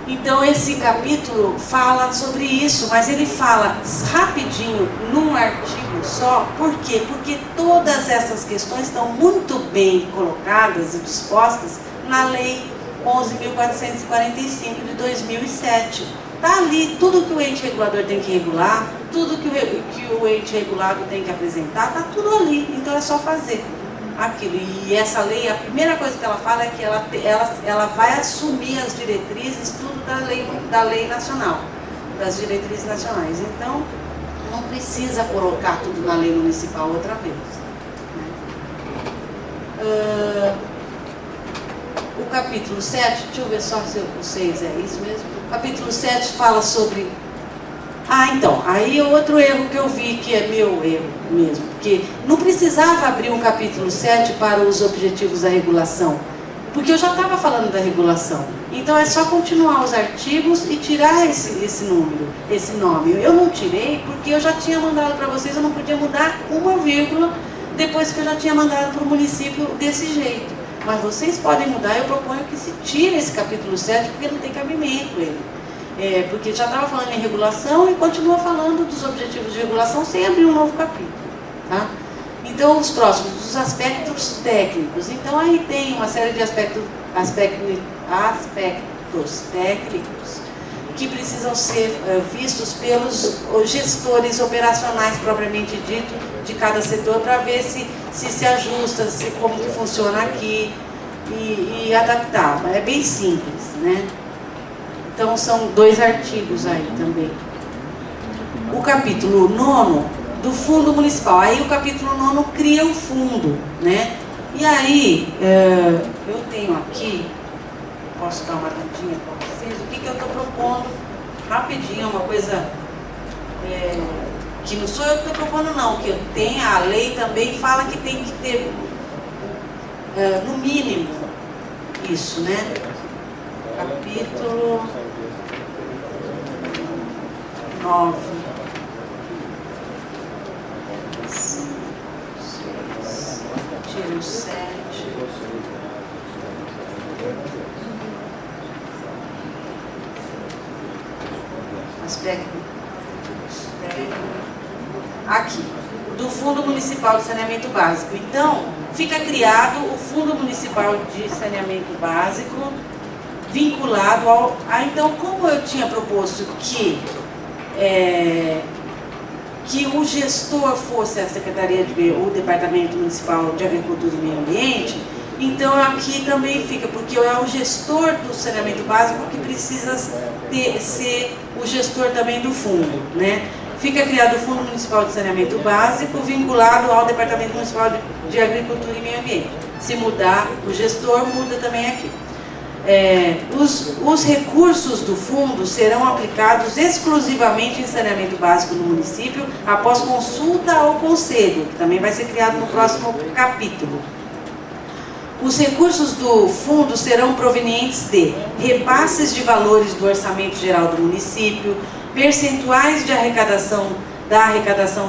Speaker 3: Então esse capítulo fala sobre isso, mas ele fala rapidinho num artigo só. Por quê? Porque todas essas questões estão muito bem colocadas e dispostas na Lei 11.445 de 2007. Está ali tudo que o ente regulador tem que regular, tudo que o ente regulado tem que apresentar, está tudo ali. Então é só fazer aquilo. E essa lei, a primeira coisa que ela fala é que ela vai assumir as diretrizes, tudo da lei nacional, das diretrizes nacionais. Então, não precisa colocar tudo na lei municipal outra vez, né? O capítulo 7, deixa eu ver só se o 6 é isso mesmo. O capítulo 7 fala sobre... então, aí é outro erro que eu vi, que é meu erro mesmo, porque não precisava abrir um capítulo 7 para os objetivos da regulação, porque eu já estava falando da regulação. Então é só continuar os artigos e tirar esse número, esse nome. Eu não tirei porque eu já tinha mandado para vocês, eu não podia mudar uma vírgula depois que eu já tinha mandado para o município desse jeito. Mas vocês podem mudar, eu proponho que se tire esse capítulo 7, porque não tem cabimento ele. Porque já estava falando em regulação e continua falando dos objetivos de regulação sem abrir um novo capítulo. Tá? Então, os próximos, os aspectos técnicos. Então, aí tem uma série de aspectos técnicos que precisam ser vistos pelos gestores operacionais, propriamente dito, de cada setor, para ver se ajusta, como que funciona aqui e adaptar. É bem simples, né? Então, são 2 artigos aí também. O capítulo 9 do Fundo Municipal. Aí o capítulo 9 cria o fundo, né? E aí, eu tenho aqui, posso dar uma olhadinha para vocês, o que eu estou propondo rapidinho, uma coisa que não sou eu que estou propondo não, que tem a lei também fala que tem que ter, no mínimo, isso, né? Capítulo 9. 5, 6, tiro 7. Aspecto aqui, do Fundo Municipal de Saneamento Básico. Então, fica criado o Fundo Municipal de Saneamento Básico, vinculado ao... então, como eu tinha proposto que o gestor fosse a Secretaria o Departamento Municipal de Agricultura e Meio Ambiente, então aqui também fica, porque é o gestor do saneamento básico que precisa ser o gestor também do fundo, né? Fica criado o Fundo Municipal de Saneamento Básico, vinculado ao Departamento Municipal de Agricultura e Meio Ambiente. Se mudar o gestor, muda também aqui. Os recursos do fundo serão aplicados exclusivamente em saneamento básico no município, após consulta ao Conselho, que também vai ser criado no próximo capítulo. Os recursos do fundo serão provenientes de repasses de valores do orçamento geral do município, percentuais de arrecadação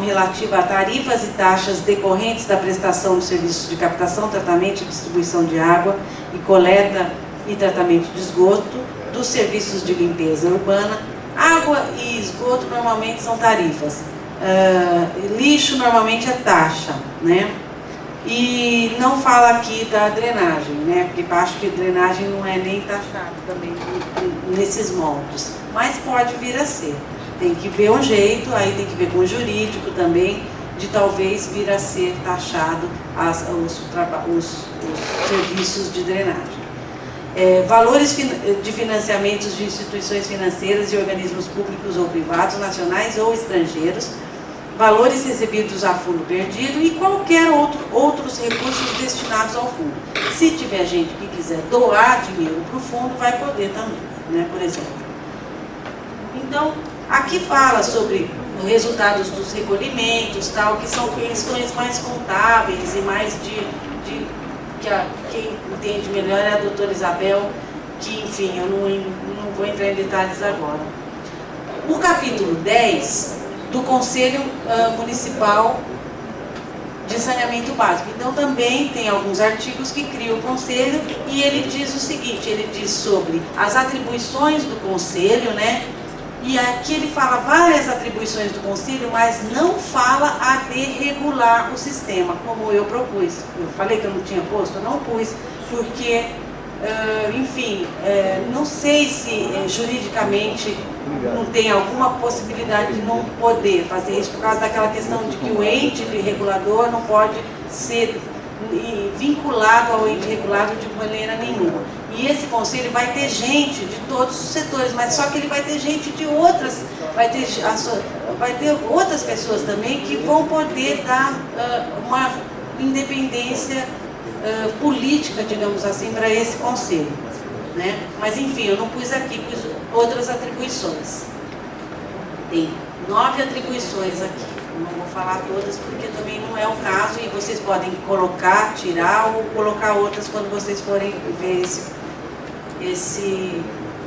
Speaker 3: relativa a tarifas e taxas decorrentes da prestação de serviços de captação, tratamento e distribuição de água e coleta e tratamento de esgoto, dos serviços de limpeza urbana. Água e esgoto normalmente são tarifas, lixo normalmente é taxa, né? E não fala aqui da drenagem, né? Porque acho que drenagem não é nem taxado também nesses moldes, mas pode vir a ser. Tem que ver um jeito, aí tem que ver com o jurídico também, de talvez vir a ser taxado os serviços de drenagem. Valores de financiamentos de instituições financeiras e organismos públicos ou privados, nacionais ou estrangeiros, valores recebidos a fundo perdido e qualquer outros recursos destinados ao fundo. Se tiver gente que quiser doar dinheiro para o fundo, vai poder também, né, por exemplo. Então, aqui fala sobre os resultados dos recolhimentos, tal, que são questões mais contábeis e mais quem entende melhor é a doutora Isabel, que, enfim, eu não vou entrar em detalhes agora. O capítulo 10 do Conselho Municipal de saneamento básico. Então também tem alguns artigos que criam o conselho, e ele diz o seguinte, ele diz sobre as atribuições do conselho, né? E aqui ele fala várias atribuições do conselho, mas não fala a de regular o sistema, como eu propus. Eu falei que eu não tinha posto, eu não pus, porque, enfim, não sei se juridicamente não tem alguma possibilidade de não poder fazer isso, por causa daquela questão de que o ente regulador não pode ser vinculado ao ente regulado de maneira nenhuma. E esse conselho vai ter gente de todos os setores, mas só que ele vai ter gente de outras, vai ter outras pessoas também que vão poder dar uma independência política, digamos assim, para esse conselho, né? Mas enfim, eu não pus aqui, pus outras atribuições. Tem 9 atribuições aqui. Não vou falar todas porque também não é o caso, e vocês podem colocar, tirar ou colocar outras quando vocês forem ver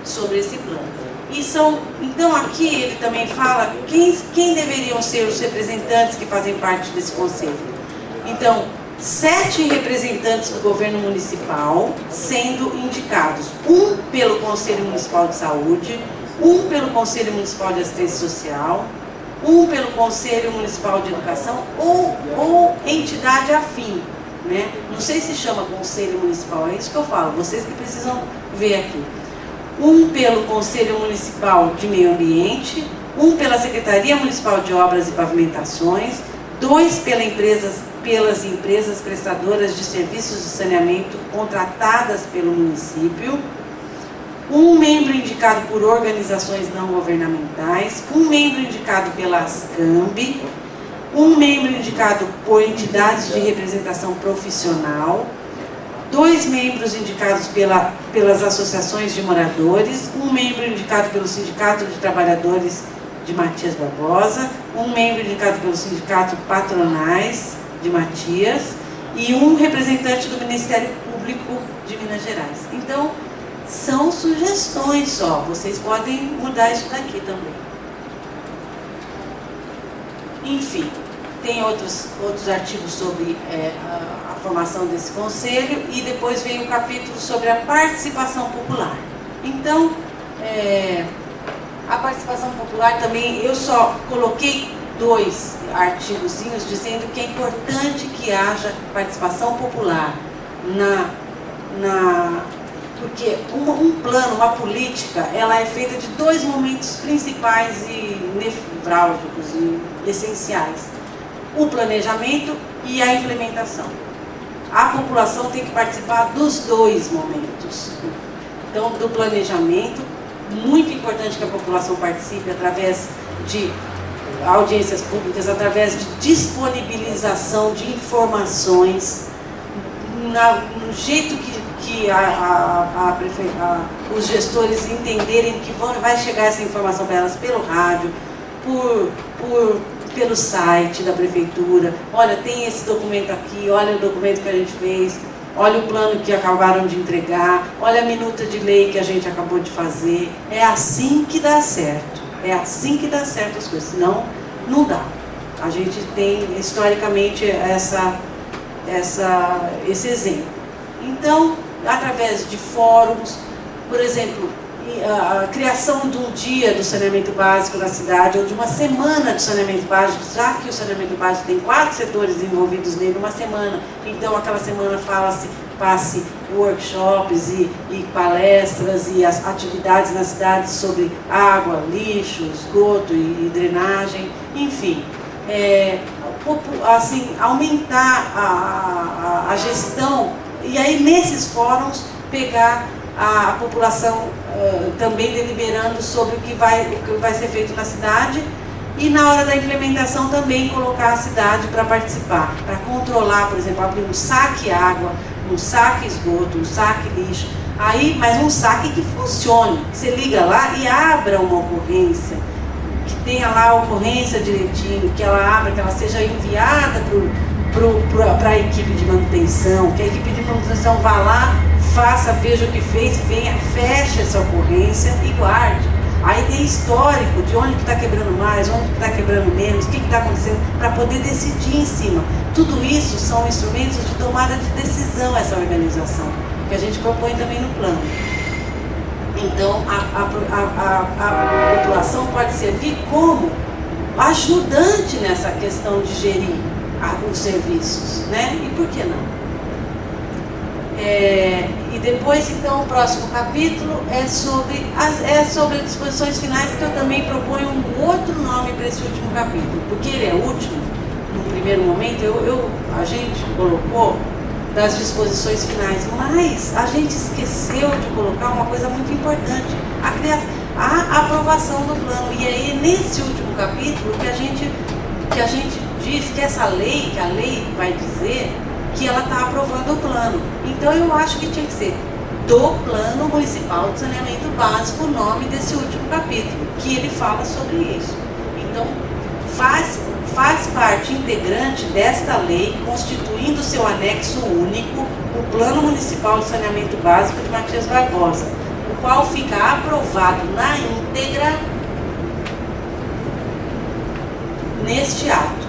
Speaker 3: sobre esse plano. Então aqui ele também fala quem deveriam ser os representantes que fazem parte desse conselho. Então, 7 representantes do governo municipal sendo indicados, um pelo Conselho Municipal de Saúde, um pelo Conselho Municipal de Assistência Social, um pelo Conselho Municipal de Educação ou entidade afim, né? Não sei se chama Conselho Municipal, é isso que eu falo, vocês que precisam ver aqui. Um pelo Conselho Municipal de Meio Ambiente, um pela Secretaria Municipal de Obras e Pavimentações, 2 pelas empresas prestadoras de serviços de saneamento contratadas pelo município, um membro indicado por organizações não governamentais, um membro indicado pela ASCAMB, um membro indicado por entidades de representação profissional, 2 membros indicados pelas associações de moradores, um membro indicado pelo Sindicato de Trabalhadores de Matias Barbosa, um membro indicado pelo Sindicato Patronais de Matias e um representante do Ministério Público de Minas Gerais. Então, são sugestões só, vocês podem mudar isso daqui também. Enfim, tem outros artigos sobre a formação desse conselho, e depois vem um capítulo sobre a participação popular. Então, a participação popular também, eu só coloquei 2 artigozinhos dizendo que é importante que haja participação popular porque um plano, uma política, ela é feita de 2 momentos principais e nevrálgicos e essenciais: o planejamento e a implementação. A população tem que participar dos 2 momentos. Então, do planejamento, muito importante que a população participe através de audiências públicas, através de disponibilização de informações, no jeito que os gestores entenderem que vai chegar essa informação para elas pelo rádio, pelo site da prefeitura. Olha, tem esse documento aqui, olha o documento que a gente fez, olha o plano que acabaram de entregar, olha a minuta de lei que a gente acabou de fazer. É assim que dá certo, é assim que dá certo as coisas, senão não dá. A gente tem historicamente esse exemplo. Então, através de fóruns, por exemplo, a criação de um dia do saneamento básico na cidade, ou de uma semana de saneamento básico, já que o saneamento básico tem 4 setores envolvidos nele, uma semana, então aquela semana passe workshops e palestras e as atividades na cidade sobre água, lixo, esgoto e drenagem, enfim. Assim, aumentar a gestão, e aí nesses fóruns pegar a população também deliberando sobre o que vai ser feito na cidade, e na hora da implementação também colocar a cidade para participar, para controlar, por exemplo, abrir um saque água, um saque esgoto, um saque lixo, mas um saque que funcione, que você liga lá e abra uma ocorrência, que tenha lá a ocorrência direitinho, que ela abra, que ela seja enviada para a equipe de manutenção, que a equipe de manutenção vá lá, faça, veja o que fez, venha, feche essa ocorrência e guarde. Aí tem histórico de onde que está quebrando mais, onde que está quebrando menos, o que está acontecendo, para poder decidir em cima tudo isso são instrumentos de tomada de decisão, essa organização, que a gente propõe também no plano. Então, a população pode servir como ajudante nessa questão de gerir os serviços, né? E por que não? E depois, então, o próximo capítulo é sobre disposições finais, que eu também proponho um outro nome para esse último capítulo, porque ele é último. No primeiro momento, a gente colocou das disposições finais, mas a gente esqueceu de colocar uma coisa muito importante, a aprovação do plano. E aí, nesse último capítulo, que a gente diz que essa lei, que a lei vai dizer que ela está aprovando o plano. Então, eu acho que tinha que ser do Plano Municipal de Saneamento Básico o nome desse último capítulo, que ele fala sobre isso. Então, faz parte integrante desta lei, constituindo seu anexo único, o Plano Municipal de Saneamento Básico de Matias Barbosa, o qual fica aprovado na íntegra neste ato.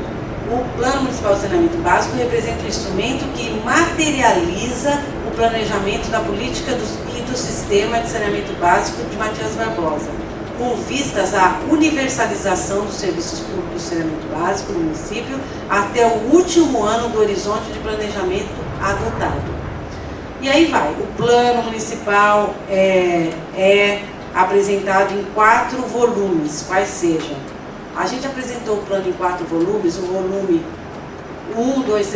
Speaker 3: O Plano Municipal de Saneamento Básico representa um instrumento que materializa o planejamento da política e do sistema de saneamento básico de Matias Barbosa, com vistas à universalização dos serviços públicos de saneamento básico no município até o último ano do horizonte de planejamento adotado. E aí vai, o plano municipal é apresentado em 4 volumes, quais sejam. A gente apresentou o plano em 4 volumes, o volume 1, 2,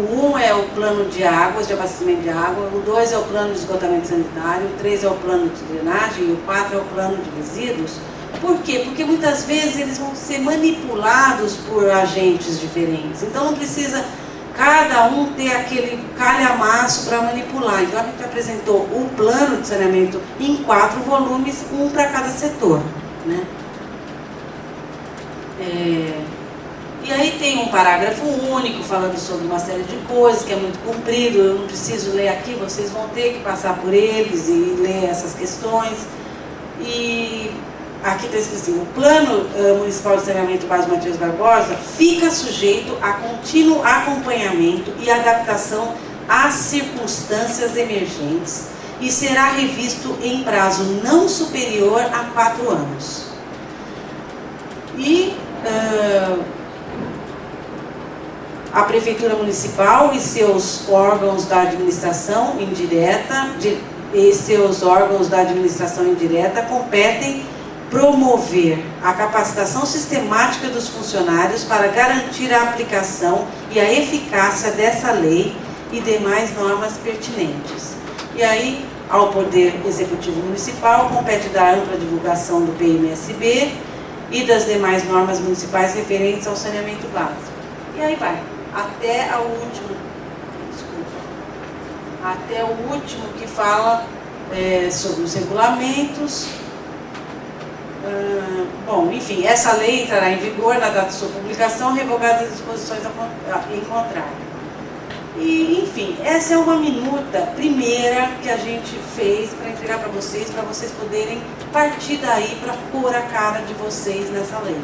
Speaker 3: o 1 é o plano de águas, de abastecimento de água, o 2 é o plano de esgotamento sanitário, o 3 é o plano de drenagem e o 4 é o plano de resíduos. Por quê? Porque muitas vezes eles vão ser manipulados por agentes diferentes. Então não precisa cada um ter aquele calhamaço para manipular. Então a gente apresentou o plano de saneamento em 4 volumes, um para cada setor, né? E aí tem um parágrafo único falando sobre uma série de coisas, que é muito comprido, eu não preciso ler aqui, vocês vão ter que passar por eles e ler essas questões. E aqui está escrito assim: o Plano Municipal de Saneamento Básico Matias Barbosa fica sujeito a contínuo acompanhamento e adaptação às circunstâncias emergentes e será revisto em prazo não superior a 4 anos. E a Prefeitura Municipal e seus órgãos da administração indireta competem promover a capacitação sistemática dos funcionários para garantir a aplicação e a eficácia dessa lei e demais normas pertinentes. E aí, ao Poder Executivo Municipal, compete dar ampla divulgação do PMSB e das demais normas municipais referentes ao saneamento básico. E aí vai, até o último que fala sobre os regulamentos. Bom, enfim, essa lei entrará em vigor na data de sua publicação, revogadas as disposições em contrário. E, enfim, essa é uma minuta primeira que a gente fez para entregar para vocês poderem partir daí para pôr a cara de vocês nessa lei,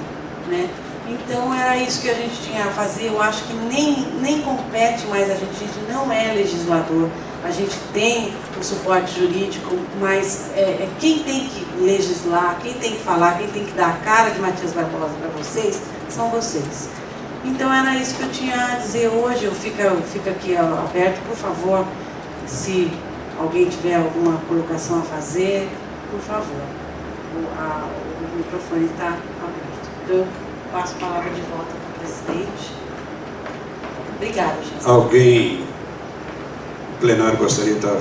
Speaker 3: né? Então, era isso que a gente tinha a fazer. Eu acho que nem compete mais a gente não é legislador, a gente tem o suporte jurídico, mas quem tem que legislar, quem tem que falar, quem tem que dar a cara de Matias Barbosa para vocês, são vocês. Então era isso que eu tinha a dizer hoje. Eu fico aqui aberto, por favor, se alguém tiver alguma colocação a fazer, por favor. O microfone está aberto. Então eu passo a palavra de volta para o presidente. Obrigada, gente.
Speaker 2: Alguém plenário gostaria de estar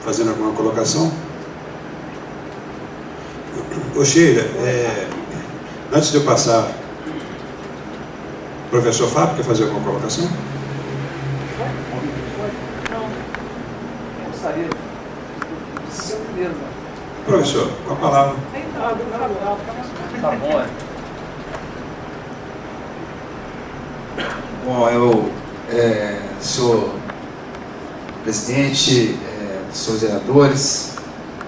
Speaker 2: fazendo alguma colocação? Ô Sheila, antes de eu passar, o professor Fábio quer fazer alguma colocação?
Speaker 5: Não. Eu gostaria de ser o primeiro.
Speaker 2: Professor, com a palavra.
Speaker 5: Tá bom,
Speaker 6: Bom, eu sou presidente, senhores vereadores,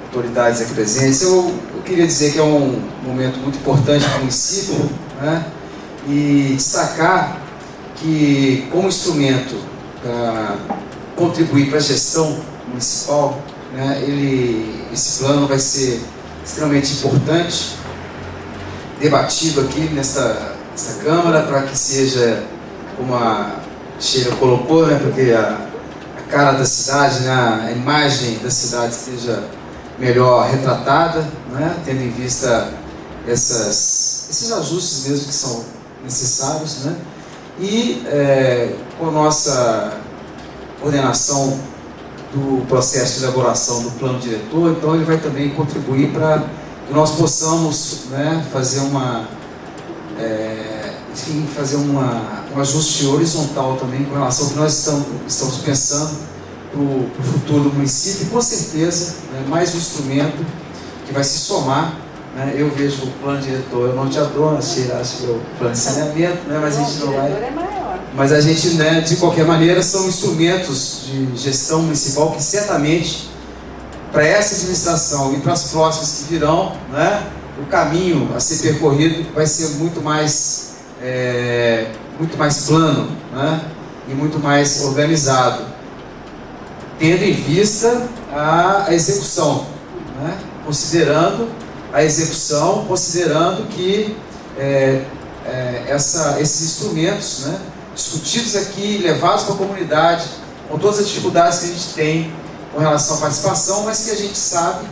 Speaker 6: autoridades aqui presentes. Eu queria dizer que é um momento muito importante para o município, né? E destacar que, como instrumento para contribuir para a gestão municipal, né, esse plano vai ser extremamente importante, debatido aqui nesta Câmara, para que seja, como a Sheila colocou, né, para que a cara da cidade, né, a imagem da cidade esteja melhor retratada, né, tendo em vista esses ajustes mesmo que são necessários, né, e com a nossa coordenação do processo de elaboração do plano diretor, então ele vai também contribuir para que nós possamos, né, fazer um ajuste horizontal também com relação ao que nós estamos pensando para o futuro do município, e com certeza, né, mais um instrumento que vai se somar, né. Eu vejo o plano diretor, eu não te adoro, acho que é o plano de saneamento, né, mas a gente não vai... Mas a gente, né, de qualquer maneira, são instrumentos de gestão municipal que certamente, para essa administração e para as próximas que virão, né, o caminho a ser percorrido vai ser muito mais plano, né, e muito mais organizado, tendo em vista a execução, né, considerando a execução, considerando que esses instrumentos, né, discutidos aqui, levados para a comunidade, com todas as dificuldades que a gente tem com relação à participação, mas que a gente sabe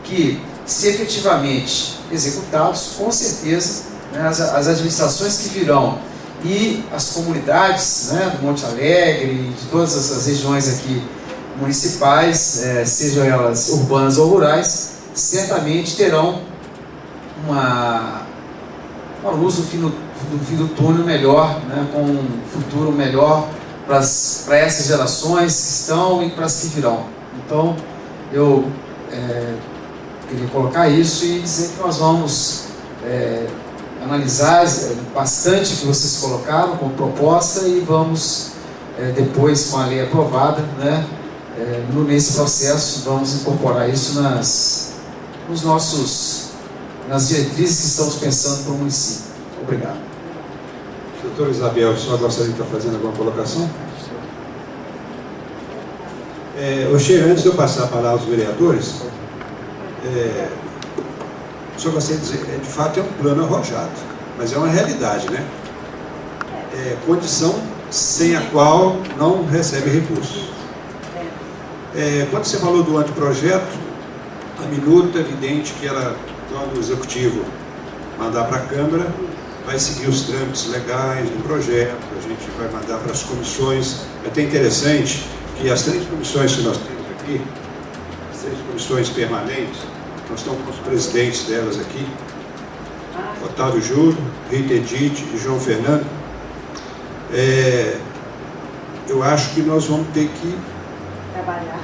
Speaker 6: que, se efetivamente executados, com certeza, né, as administrações que virão e as comunidades, né, do Monte Alegre, de todas as regiões aqui municipais, sejam elas urbanas ou rurais, certamente terão uma luz no fim do túnel melhor, né, com um futuro melhor para essas gerações que estão e para as que virão. Então, eu queria colocar isso e dizer que nós vamos analisar bastante o que vocês colocaram como proposta e vamos, depois, com a lei aprovada, né, nesse processo, vamos incorporar isso nas diretrizes que estamos pensando para o município. Obrigado.
Speaker 2: Doutora Isabel, só gostaria de estar fazendo alguma colocação? Sheila, antes de eu passar a palavra aos vereadores, só gostaria de dizer, de fato é um plano arrojado, mas é uma realidade, né? Condição sem a qual não recebe recursos. Quando você falou do anteprojeto, a minuta é evidente que ela, quando o Executivo mandar para a Câmara, vai seguir os trâmites legais do projeto, a gente vai mandar para as comissões. É até interessante que as 3 comissões que nós temos aqui, as 3 comissões permanentes, nós estamos com os presidentes delas aqui, Otávio Júlio, Rita Edith e João Fernando. Eu acho que nós vamos ter que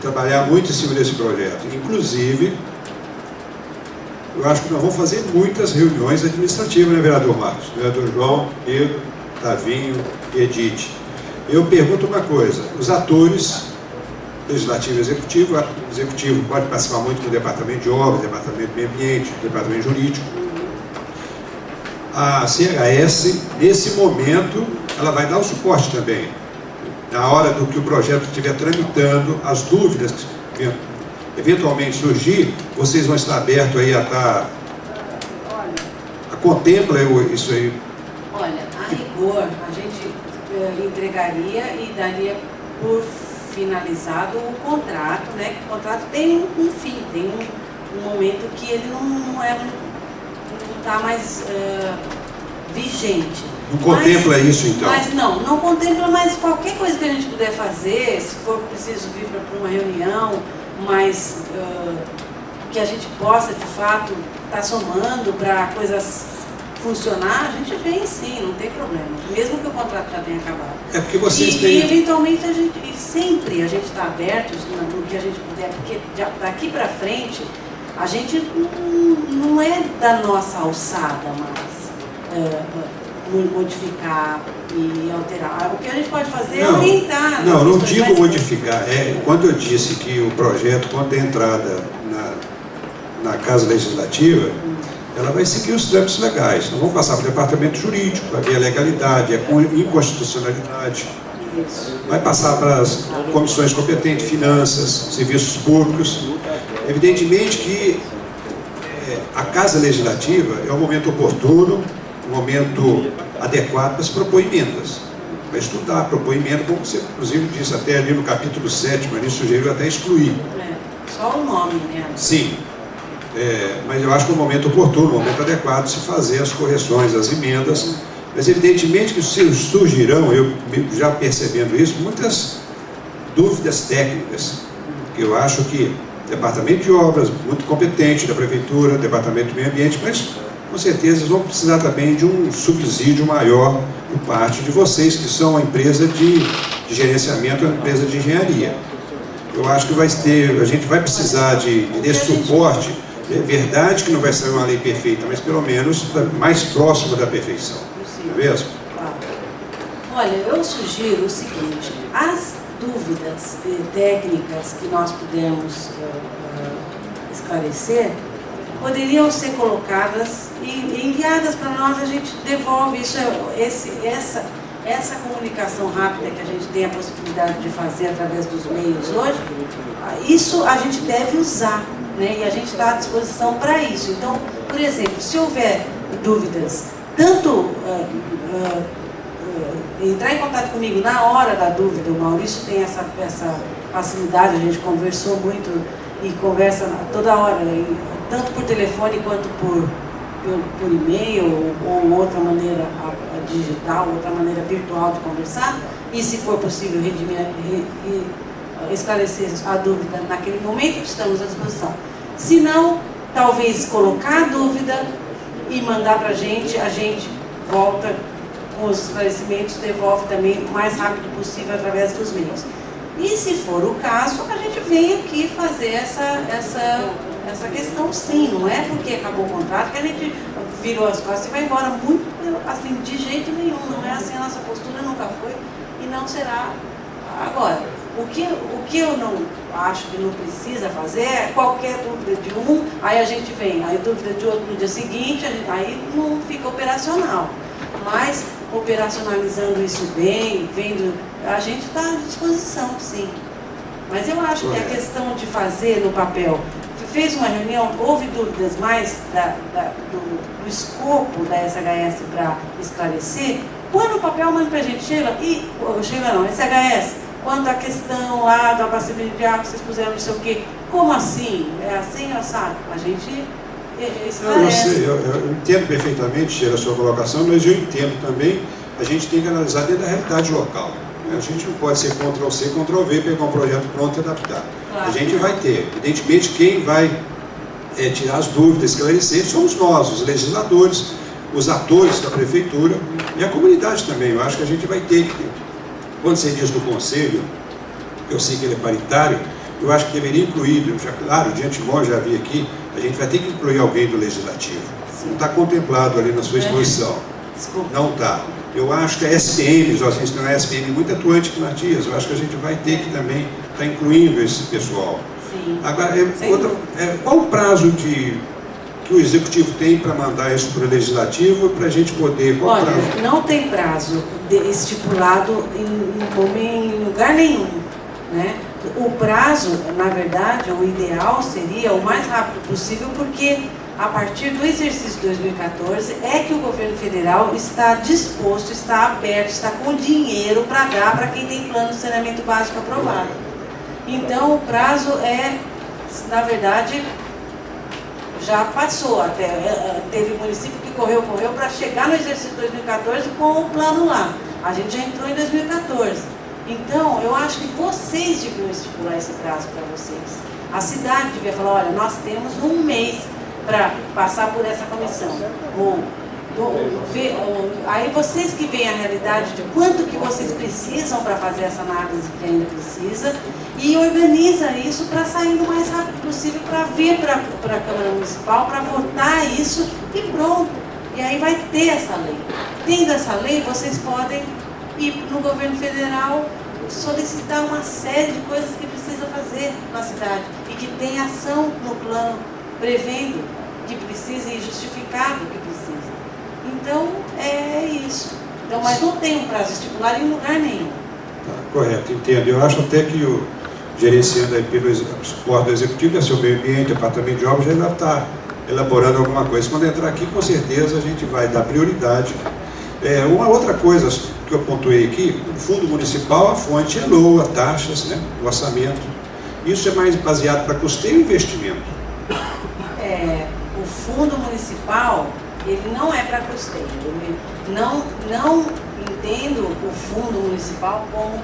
Speaker 2: trabalhar muito em cima desse projeto. Inclusive, eu acho que nós vamos fazer muitas reuniões administrativas, né, vereador Marcos? Vereador João, Pedro, Tavinho e Edith. Eu pergunto uma coisa, os atores, legislativo e executivo, o executivo pode participar muito do departamento de obras, departamento do meio ambiente, departamento jurídico. A CHS, nesse momento, ela vai dar o suporte também. Na hora do que o projeto estiver tramitando, as dúvidas que eventualmente surgir, vocês vão estar abertos aí a contemplar isso aí?
Speaker 3: Olha, a rigor, a gente entregaria e daria por finalizado o contrato, né? Que o contrato tem um fim, tem um momento que ele não está mais vigente.
Speaker 2: Não contempla isso, então?
Speaker 3: Mas não contempla, mas qualquer coisa que a gente puder fazer, se for preciso vir para uma reunião, mas que a gente possa, de fato, estar somando para coisas funcionar, a gente vem sim, não tem problema. Mesmo que o contrato já tenha acabado.
Speaker 2: É porque vocês
Speaker 3: têm... E eventualmente sempre a gente está aberto no que a gente puder, porque daqui para frente a gente não é da nossa alçada mais modificar e alterar. O que a gente pode fazer é orientar.
Speaker 2: Não digo modificar. Quando eu disse que o projeto, quando tem entrada na Casa Legislativa, ela vai seguir os trâmites legais. Não vão passar para o departamento jurídico, para ver a legalidade, a inconstitucionalidade. Vai passar para as comissões competentes, finanças, serviços públicos. Evidentemente que a Casa Legislativa é o momento oportuno, o momento adequado para se propor emendas. Para estudar, propor emenda, como você inclusive disse até ali no capítulo 7, mas ele sugeriu até excluir.
Speaker 3: Só o nome, né?
Speaker 2: Sim. Mas eu acho que é o momento oportuno, o momento adequado de se fazer as correções, as emendas. Mas evidentemente que surgirão, eu já percebendo isso, muitas dúvidas técnicas, que eu acho que o Departamento de Obras, muito competente da Prefeitura, Departamento do Meio Ambiente, mas com certeza eles vão precisar também de um subsídio maior por parte de vocês, que são a empresa de gerenciamento, a empresa de engenharia. Eu acho que a gente vai precisar desse suporte. É verdade que não vai ser uma lei perfeita, mas pelo menos mais próxima da perfeição. Não é mesmo?
Speaker 3: Olha, eu sugiro o seguinte: as dúvidas técnicas que nós pudermos esclarecer poderiam ser colocadas e enviadas para nós. A gente devolve isso, essa comunicação rápida que a gente tem a possibilidade de fazer através dos meios hoje. Isso a gente deve usar, né? E a gente está à disposição para isso. Então, por exemplo, se houver dúvidas, tanto entrar em contato comigo na hora da dúvida, o Maurício tem essa facilidade, a gente conversou muito e conversa toda hora, tanto por telefone quanto por e-mail ou outra maneira digital, outra maneira virtual de conversar, e se for possível esclarecer a dúvida naquele momento, estamos à disposição. Se não, talvez colocar a dúvida e mandar para a gente volta com os esclarecimentos, devolve também o mais rápido possível através dos meios. E se for o caso, a gente vem aqui fazer essa questão, sim. Não é porque acabou o contrato que a gente virou as costas e vai embora. Muito assim, de jeito nenhum. Não é assim, a nossa postura nunca foi e não será agora. O que eu não acho que não precisa fazer é qualquer dúvida de um, aí a gente vem, aí dúvida de outro no dia seguinte, aí não fica operacional. Mas operacionalizando isso bem, vendo, a gente está à disposição, sim. Mas eu acho que a questão de fazer no papel, fez uma reunião, houve dúvidas mais do escopo da SHS para esclarecer, põe no papel, manda para a gente, SHS, quanto à questão lá do abastecimento de água, vocês puseram não sei o quê, como assim? É assim, sabe? A gente esclarece.
Speaker 2: Eu entendo perfeitamente, Sheila, a sua colocação, mas eu entendo também, a gente tem que analisar dentro da realidade local. A gente não pode ser Ctrl-C, Ctrl-V, pegar um projeto pronto e adaptar. Claro. A gente vai ter, evidentemente, quem vai tirar as dúvidas, esclarecer, somos nós, os legisladores, os atores da prefeitura e a comunidade também. Eu acho que a gente vai ter que, quando você diz do conselho, eu sei que ele é paritário, eu acho que deveria incluir, claro, de antemão já vi aqui, a gente vai ter que incluir alguém do legislativo. Não está contemplado ali na sua exposição. Desculpa. Não está. Eu acho que a SPM, a gente tem uma SPM muito atuante aqui na Matias, eu acho que a gente vai ter que também estar incluindo esse pessoal.
Speaker 3: Sim.
Speaker 2: Agora, qual o prazo que o Executivo tem para mandar isso para o Legislativo, para a gente poder...
Speaker 3: Olha, não tem prazo estipulado em lugar nenhum, né? O prazo, na verdade, o ideal seria o mais rápido possível, porque a partir do exercício 2014 é que o governo federal está disposto, está aberto, está com dinheiro para dar para quem tem plano de saneamento básico aprovado. Então, o prazo na verdade, já passou. Teve município que correu para chegar no exercício 2014 com o plano lá. A gente já entrou em 2014. Então, eu acho que vocês deviam estipular esse prazo para vocês. A cidade devia falar, olha, nós temos um mês para passar por essa comissão. Aí vocês que veem a realidade de quanto que vocês precisam para fazer essa análise que ainda precisa e organiza isso para sair o mais rápido possível, para vir para a Câmara Municipal, para votar isso e pronto. E aí vai ter essa lei. Tendo essa lei, vocês podem ir no governo federal solicitar uma série de coisas que precisa fazer na cidade e que tem ação no plano prevendo que precisa e justificado que precisa. Então, é isso. Então, mas não tem um prazo estipulado em lugar nenhum.
Speaker 2: Tá, correto, entendo. Eu acho até que o gerenciando aí pelo suporte do Executivo, que é seu meio ambiente, departamento de obras, já ainda está elaborando alguma coisa. Quando entrar aqui, com certeza, a gente vai dar prioridade. Uma outra coisa que eu pontuei aqui, o fundo municipal, a fonte é LOA, taxas, né, o orçamento. Isso é mais baseado para custeio e investimento.
Speaker 3: O fundo municipal, ele não é para custeio. Eu não entendo o fundo municipal como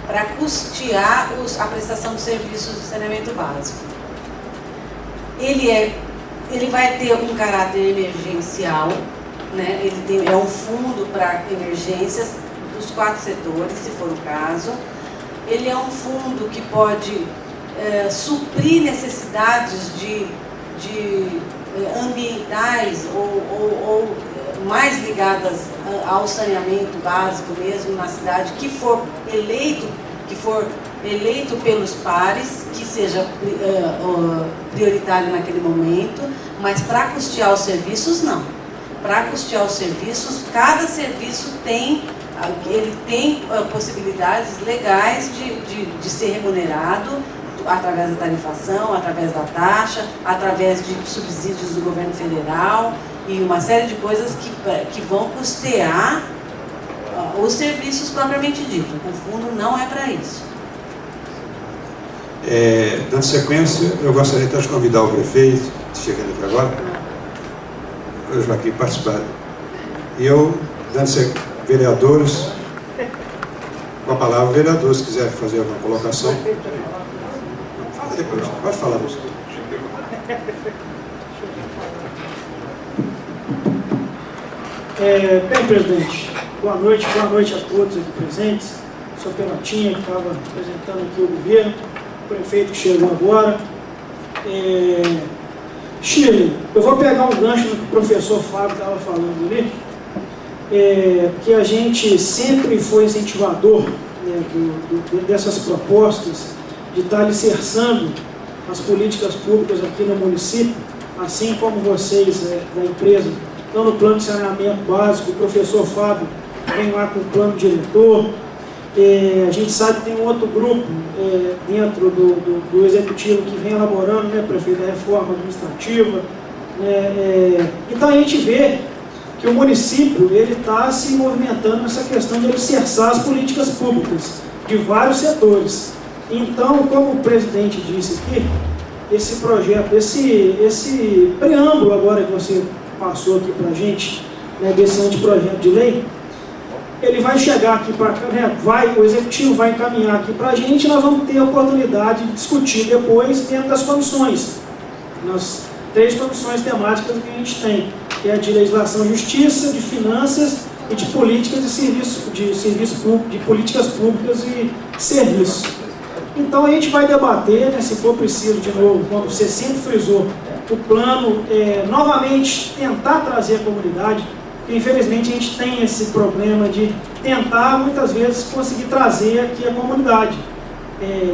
Speaker 3: para custear a prestação de serviços de saneamento básico. Ele vai ter um caráter emergencial, né? É um fundo para emergências dos 4 setores, se for o caso. Ele é um fundo que pode suprir necessidades ambientais ou mais ligadas ao saneamento básico mesmo na cidade, que for eleito pelos pares, que seja prioritário naquele momento, mas para custear os serviços, não. Para custear os serviços, cada serviço tem possibilidades legais de ser remunerado através da tarifação, através da taxa, através de subsídios do governo federal e uma série de coisas que vão custear os serviços propriamente dito. O fundo não é para isso.
Speaker 2: Dando sequência, eu gostaria até de convidar o prefeito, chegando aqui agora, o Joaquim, participar. E eu, dando sequência, vereadores, com a palavra, vereadores, se quiser fazer alguma colocação. Fala depois, pode falar você.
Speaker 7: Bem, presidente, boa noite a todos aqui presentes. Sou Pelotinha, que estava apresentando aqui o governo, o prefeito que chegou agora. Chile, eu vou pegar um gancho no que o professor Fábio estava falando ali, que a gente sempre foi incentivador, né, dessas propostas de estar alicerçando as políticas públicas aqui no município, assim como vocês da empresa estão no plano de saneamento básico, o professor Fábio vem lá com o plano diretor. A gente sabe que tem um outro grupo dentro do executivo que vem elaborando, né, prefeito, a reforma administrativa. Então a gente vê que o município está se movimentando nessa questão de alicerçar as políticas públicas de vários setores. Então, como o presidente disse aqui, esse projeto, esse preâmbulo agora que você passou aqui para a gente, né, desse anteprojeto de lei, ele vai chegar aqui para cá, né, o executivo vai encaminhar aqui para a gente e nós vamos ter a oportunidade de discutir depois dentro das comissões, nas 3 comissões temáticas que a gente tem, que é a de legislação e justiça, de finanças e de políticas de políticas públicas e serviços. Então a gente vai debater, né, se for preciso de novo, como você sempre frisou, o plano, novamente tentar trazer a comunidade, porque infelizmente a gente tem esse problema de tentar muitas vezes conseguir trazer aqui a comunidade,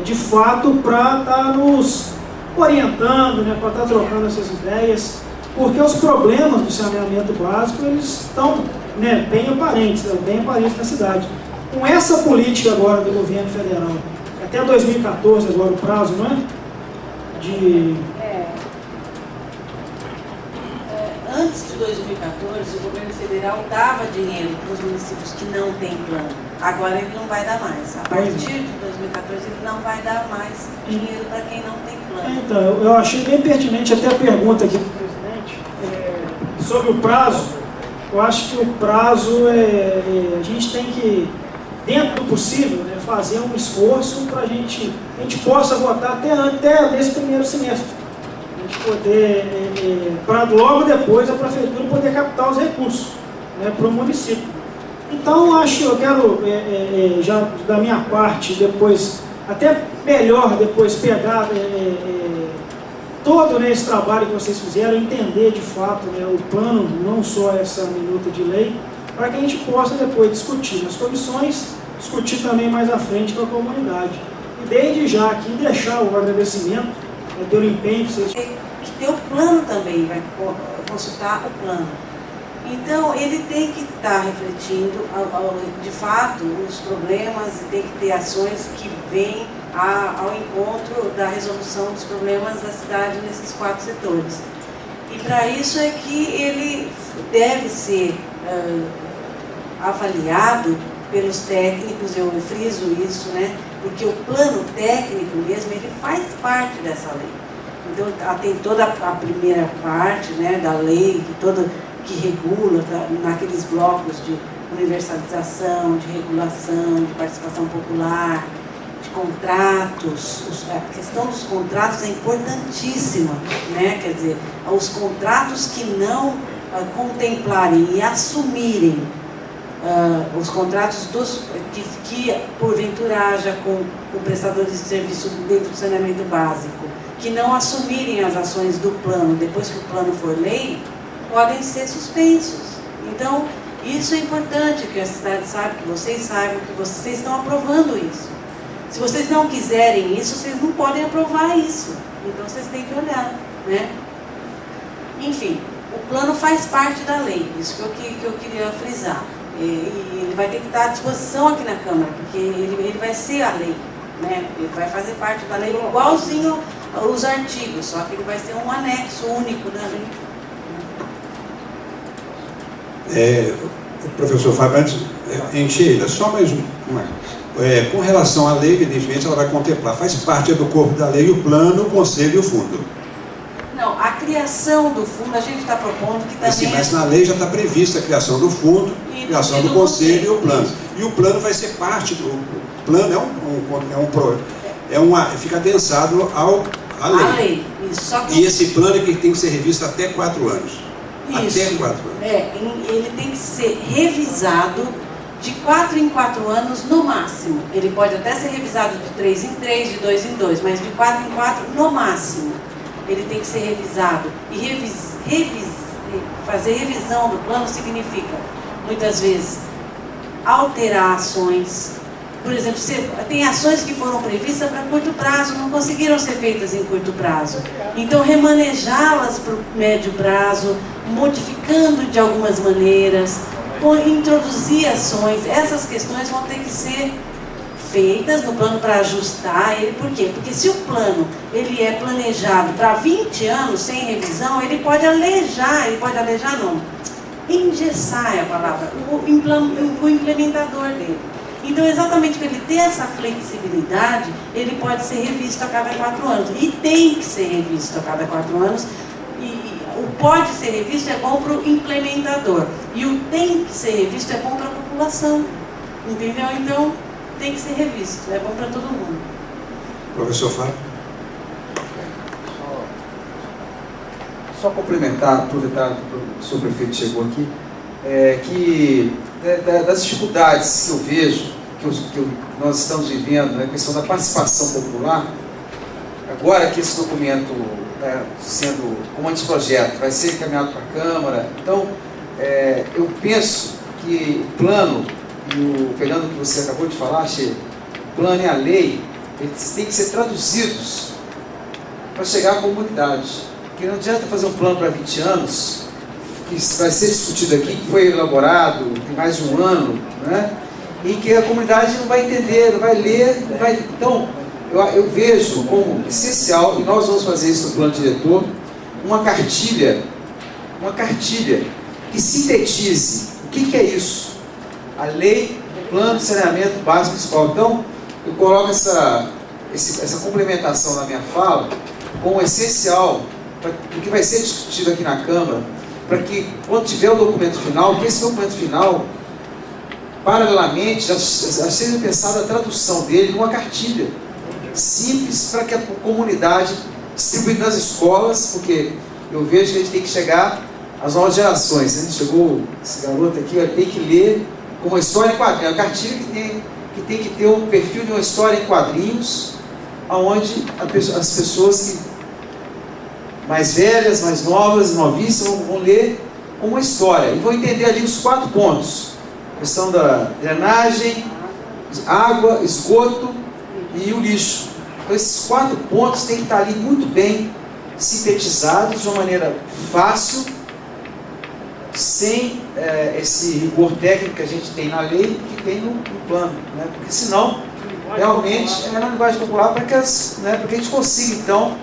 Speaker 7: de fato, para estar nos orientando, né, para estar trocando essas ideias, porque os problemas do saneamento básico eles estão, né, bem aparentes na cidade. Com essa política agora do governo federal, até 2014 agora o prazo, não é?
Speaker 3: Antes de 2014, o governo federal dava dinheiro para os municípios que não têm plano. Agora ele não vai dar mais. A partir de 2014 ele não vai dar mais dinheiro para quem não tem plano.
Speaker 7: Então, eu achei bem pertinente até a pergunta aqui do presidente sobre o prazo. Eu acho que o prazo a gente tem que, dentro do possível, né, fazer um esforço para a gente possa votar até nesse primeiro semestre. A gente poder, para logo depois a prefeitura poder captar os recursos, né, para o município. Então, eu quero, já da minha parte, depois, até melhor depois pegar todo, né, esse trabalho que vocês fizeram, entender de fato, né, o plano, não só essa minuta de lei, para que a gente possa depois discutir nas comissões, discutir também mais à frente com a comunidade. E desde já aqui deixar o agradecimento pelo empenho que vocês...
Speaker 3: que ter o plano também, vai consultar o plano. Então, ele tem que estar refletindo, de fato, os problemas e tem que ter ações que vêm ao encontro da resolução dos problemas da cidade nesses 4 setores. E para isso é que ele deve ser avaliado pelos técnicos, eu friso isso, né? Porque o plano técnico mesmo, ele faz parte dessa lei. Então, tem toda a primeira parte, né, da lei, que regula, naqueles blocos de universalização, de regulação, de participação popular, de contratos. A questão dos contratos é importantíssima, né? Quer dizer, os contratos que não contemplarem e assumirem os contratos que porventura haja com prestadores de serviço dentro do saneamento básico, que não assumirem as ações do plano depois que o plano for lei, podem ser suspensos. Então, isso é importante que a cidade saiba, que vocês saibam, que vocês estão aprovando isso. Se vocês não quiserem isso, vocês não podem aprovar isso. Então, vocês têm que olhar, né? Enfim, o plano faz parte da lei, isso que eu queria frisar. E ele vai ter que estar à disposição aqui na Câmara, porque ele vai ser a lei, né? Ele vai fazer parte da lei igualzinho os artigos, só que ele vai ser um anexo único da lei.
Speaker 2: Professor Fábio, antes, Sheila, só mais uma. Com relação à lei, evidentemente, ela vai contemplar, faz parte do corpo da lei, o plano, o conselho e o fundo.
Speaker 3: Não, a criação do fundo, a gente está propondo que também...
Speaker 2: Mas na lei já está prevista a criação do fundo, a criação do conselho e o plano. E o plano vai ser parte do... O plano fica adensado à lei.
Speaker 3: A lei, isso. Só que
Speaker 2: E esse plano é que tem que ser revisto até 4 anos.
Speaker 3: Isso.
Speaker 2: Até 4 anos.
Speaker 3: Ele tem que ser revisado de 4 em 4 anos no máximo. Ele pode até ser revisado de 3 em 3, de 2 em 2, mas de 4 em 4 no máximo. Ele tem que ser revisado. E fazer revisão do plano significa, muitas vezes, alterar ações. Por exemplo, tem ações que foram previstas para curto prazo, não conseguiram ser feitas em curto prazo. Então, remanejá-las para o médio prazo, modificando de algumas maneiras, introduzir ações. Essas questões vão ter que ser feitas no plano para ajustar ele. Por quê? Porque se o plano ele é planejado para 20 anos sem revisão, ele pode alejar não, engessar é a palavra, o implementador dele. Então, exatamente para ele ter essa flexibilidade, ele pode ser revisto a cada 4 anos. E tem que ser revisto a cada 4 anos. E o pode ser revisto é bom para o implementador. E o tem que ser revisto é bom para a população. Entendeu? Então, tem que ser revisto. É bom para todo mundo.
Speaker 2: Professor Fábio.
Speaker 6: Só complementar, aproveitar que o senhor prefeito chegou aqui, que das dificuldades que eu vejo, que nós estamos vivendo, a questão da participação popular, agora que esse documento sendo como anteprojeto, vai ser encaminhado para a Câmara, então eu penso que o plano, pegando o que você acabou de falar, Sheila, o plano e a lei, eles têm que ser traduzidos para chegar à comunidade. Porque não adianta fazer um plano para 20 anos, que vai ser discutido aqui, que foi elaborado tem mais de um ano, né? E que a comunidade não vai entender, não vai ler, não vai... Então, eu vejo como essencial, e nós vamos fazer isso no plano diretor, uma cartilha que sintetize o que é isso, a lei, o plano de saneamento básico municipal. Então, eu coloco essa complementação na minha fala como essencial para o que vai ser discutido aqui na Câmara, para que, quando tiver o documento final, que esse documento final, paralelamente, já seja pensada a tradução dele numa cartilha simples para que a comunidade, distribuída nas escolas, porque eu vejo que a gente tem que chegar às novas gerações, né? Chegou esse garoto aqui, tem que ler como uma história em quadrinhos, a cartilha que tem que ter um perfil de uma história em quadrinhos, onde as pessoas que mais velhas, mais novas, novíssimas, vão ler como uma história e vão entender ali os 4 pontos: a questão da drenagem, água, esgoto e o lixo. Então, esses 4 pontos têm que estar ali muito bem sintetizados de uma maneira fácil, sem esse rigor técnico que a gente tem na lei e que tem no plano, né? Porque senão, realmente, é na linguagem popular para que, para que a gente consiga, então,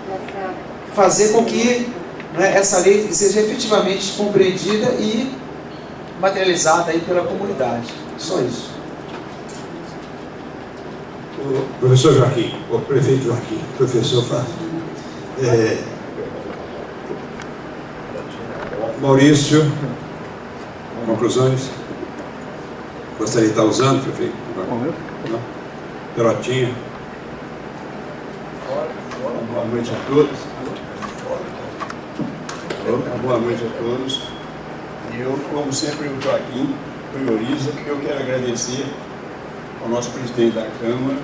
Speaker 6: fazer com que, né, essa lei seja efetivamente compreendida e materializada aí pela comunidade. Só isso.
Speaker 2: O professor Joaquim, o prefeito Joaquim, professor Fábio. Maurício, conclusões? Gostaria de estar usando, prefeito? Não? Pelotinha.
Speaker 8: Boa noite a todos. Boa noite a todos. Eu, como sempre, o Joaquim prioriza, eu quero agradecer ao nosso presidente da Câmara,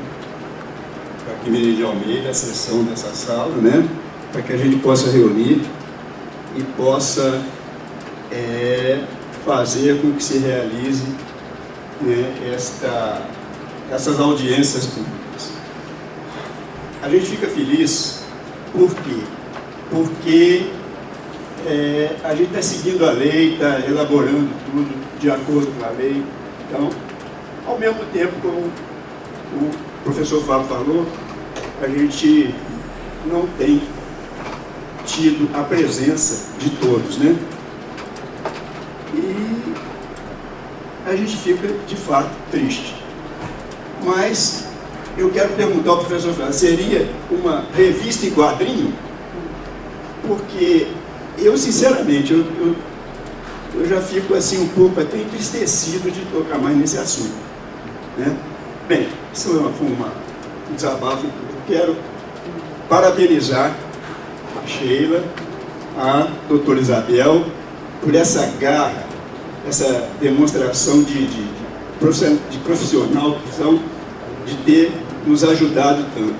Speaker 8: Joaquim Benedito de Almeida, a sessão dessa sala, né, para que a gente possa reunir e possa fazer com que se realize, né, essas audiências públicas. A gente fica feliz, por quê? Porque a gente está seguindo a lei, está elaborando tudo de acordo com a lei. Então, ao mesmo tempo, como o professor Fábio falou, a gente não tem tido a presença de todos, né? E a gente fica, de fato, triste. Mas eu quero perguntar ao professor Fábio, seria uma revista em quadrinho? Porque eu, sinceramente, eu já fico assim um pouco até entristecido de tocar mais nesse assunto, né? Bem, isso foi um desabafo. Eu quero parabenizar a Sheila, a doutora Isabel, por essa garra, essa demonstração de profissional que são, de ter nos ajudado tanto,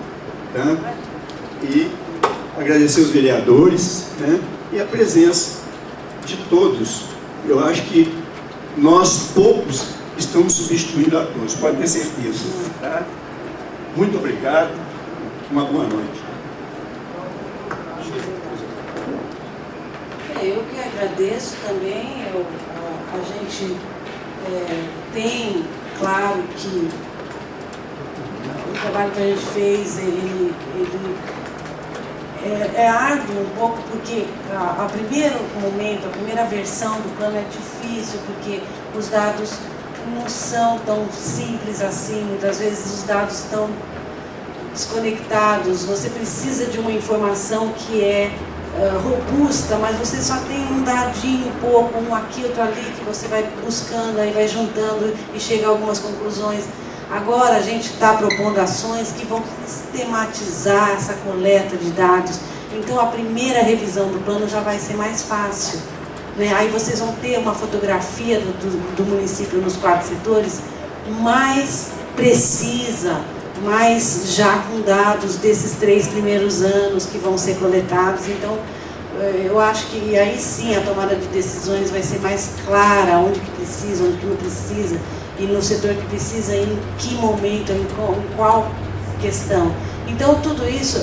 Speaker 8: tá? E agradecer os vereadores, né? E a presença de todos. Eu acho que nós poucos estamos substituindo a todos, pode ter certeza, tá? Muito obrigado, uma boa noite.
Speaker 3: Eu que agradeço também. A gente tem, claro, que o trabalho que a gente fez, ele é árduo um pouco, porque a primeiro momento, a primeira versão do plano é difícil, porque os dados não são tão simples assim, muitas vezes os dados estão desconectados, você precisa de uma informação que é robusta, mas você só tem um dadinho pouco, um aqui, outro ali, que você vai buscando, aí vai juntando e chega a algumas conclusões. Agora a gente está propondo ações que vão sistematizar essa coleta de dados. Então a primeira revisão do plano já vai ser mais fácil, né? Aí vocês vão ter uma fotografia do município nos 4 setores mais precisa, mas já com dados desses 3 primeiros anos que vão ser coletados. Então eu acho que aí sim a tomada de decisões vai ser mais clara, onde que precisa, onde que não precisa, e no setor que precisa, em que momento, em qual questão. Então tudo isso,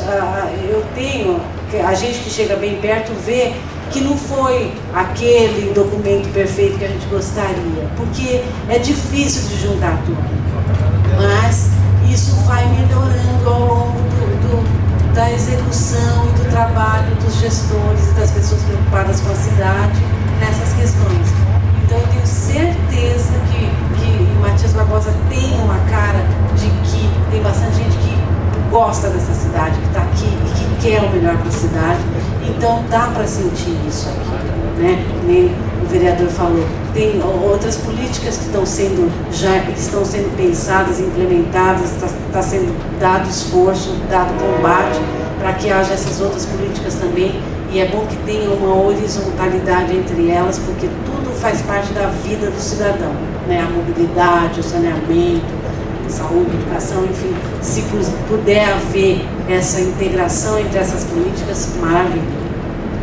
Speaker 3: eu tenho, a gente que chega bem perto vê que não foi aquele documento perfeito que a gente gostaria, porque é difícil de juntar tudo, mas isso vai melhorando ao longo da execução e do trabalho dos gestores e das pessoas preocupadas com a cidade nessas questões. Então eu tenho certeza que Matias Barbosa tem uma cara de que tem bastante gente que gosta dessa cidade, que está aqui e que quer o melhor para a cidade. Então dá para sentir isso aqui, né? Nem o vereador falou, tem outras políticas que estão sendo pensadas, implementadas, está sendo dado esforço, dado combate para que haja essas outras políticas também, e é bom que tenha uma horizontalidade entre elas, porque tudo faz parte da vida do cidadão, né? A mobilidade, o saneamento, saúde, educação, enfim, se puder haver essa integração entre essas políticas, maravilha.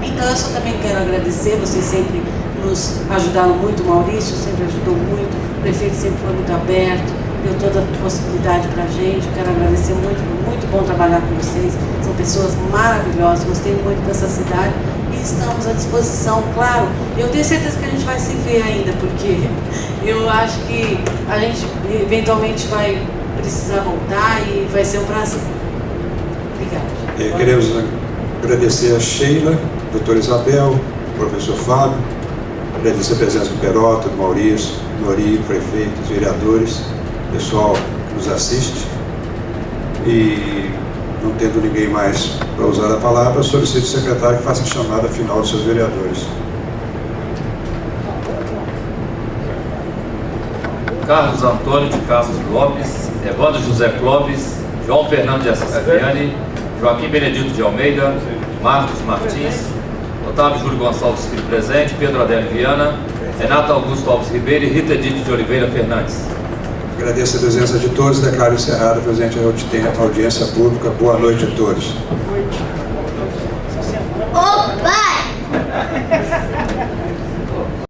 Speaker 3: Então eu só também quero agradecer, vocês sempre nos ajudaram muito, o Maurício sempre ajudou muito, o prefeito sempre foi muito aberto, deu toda a possibilidade para a gente. Quero agradecer muito, muito bom trabalhar com vocês, são pessoas maravilhosas, gostei muito dessa cidade e estamos à disposição, claro. Eu tenho certeza que a gente vai se ver ainda, porque eu acho que a gente eventualmente vai precisar voltar e vai ser um prazer. Obrigada.
Speaker 2: Queremos agradecer a Sheila, a doutora Isabel, o professor Fábio, agradecer a presença do Perotto, do Maurício, do Nori, prefeitos, vereadores, pessoal que nos assiste. E, não tendo ninguém mais para usar a palavra, solicito ao secretário que faça a chamada final dos seus vereadores.
Speaker 1: Carlos Antônio de Castro Lopes, Evandro José Clóvis, João Fernando de Assis Cipriani, Joaquim Benedito de Almeida, Marcos Martins, Otávio Júlio Gonçalves Filho presente, Pedro Adélio Viana, Renato Augusto Alves Ribeiro e Rita Edith de Oliveira Fernandes.
Speaker 2: Agradeço a presença de todos e declaro encerrada a presente audiência pública. Boa noite a todos.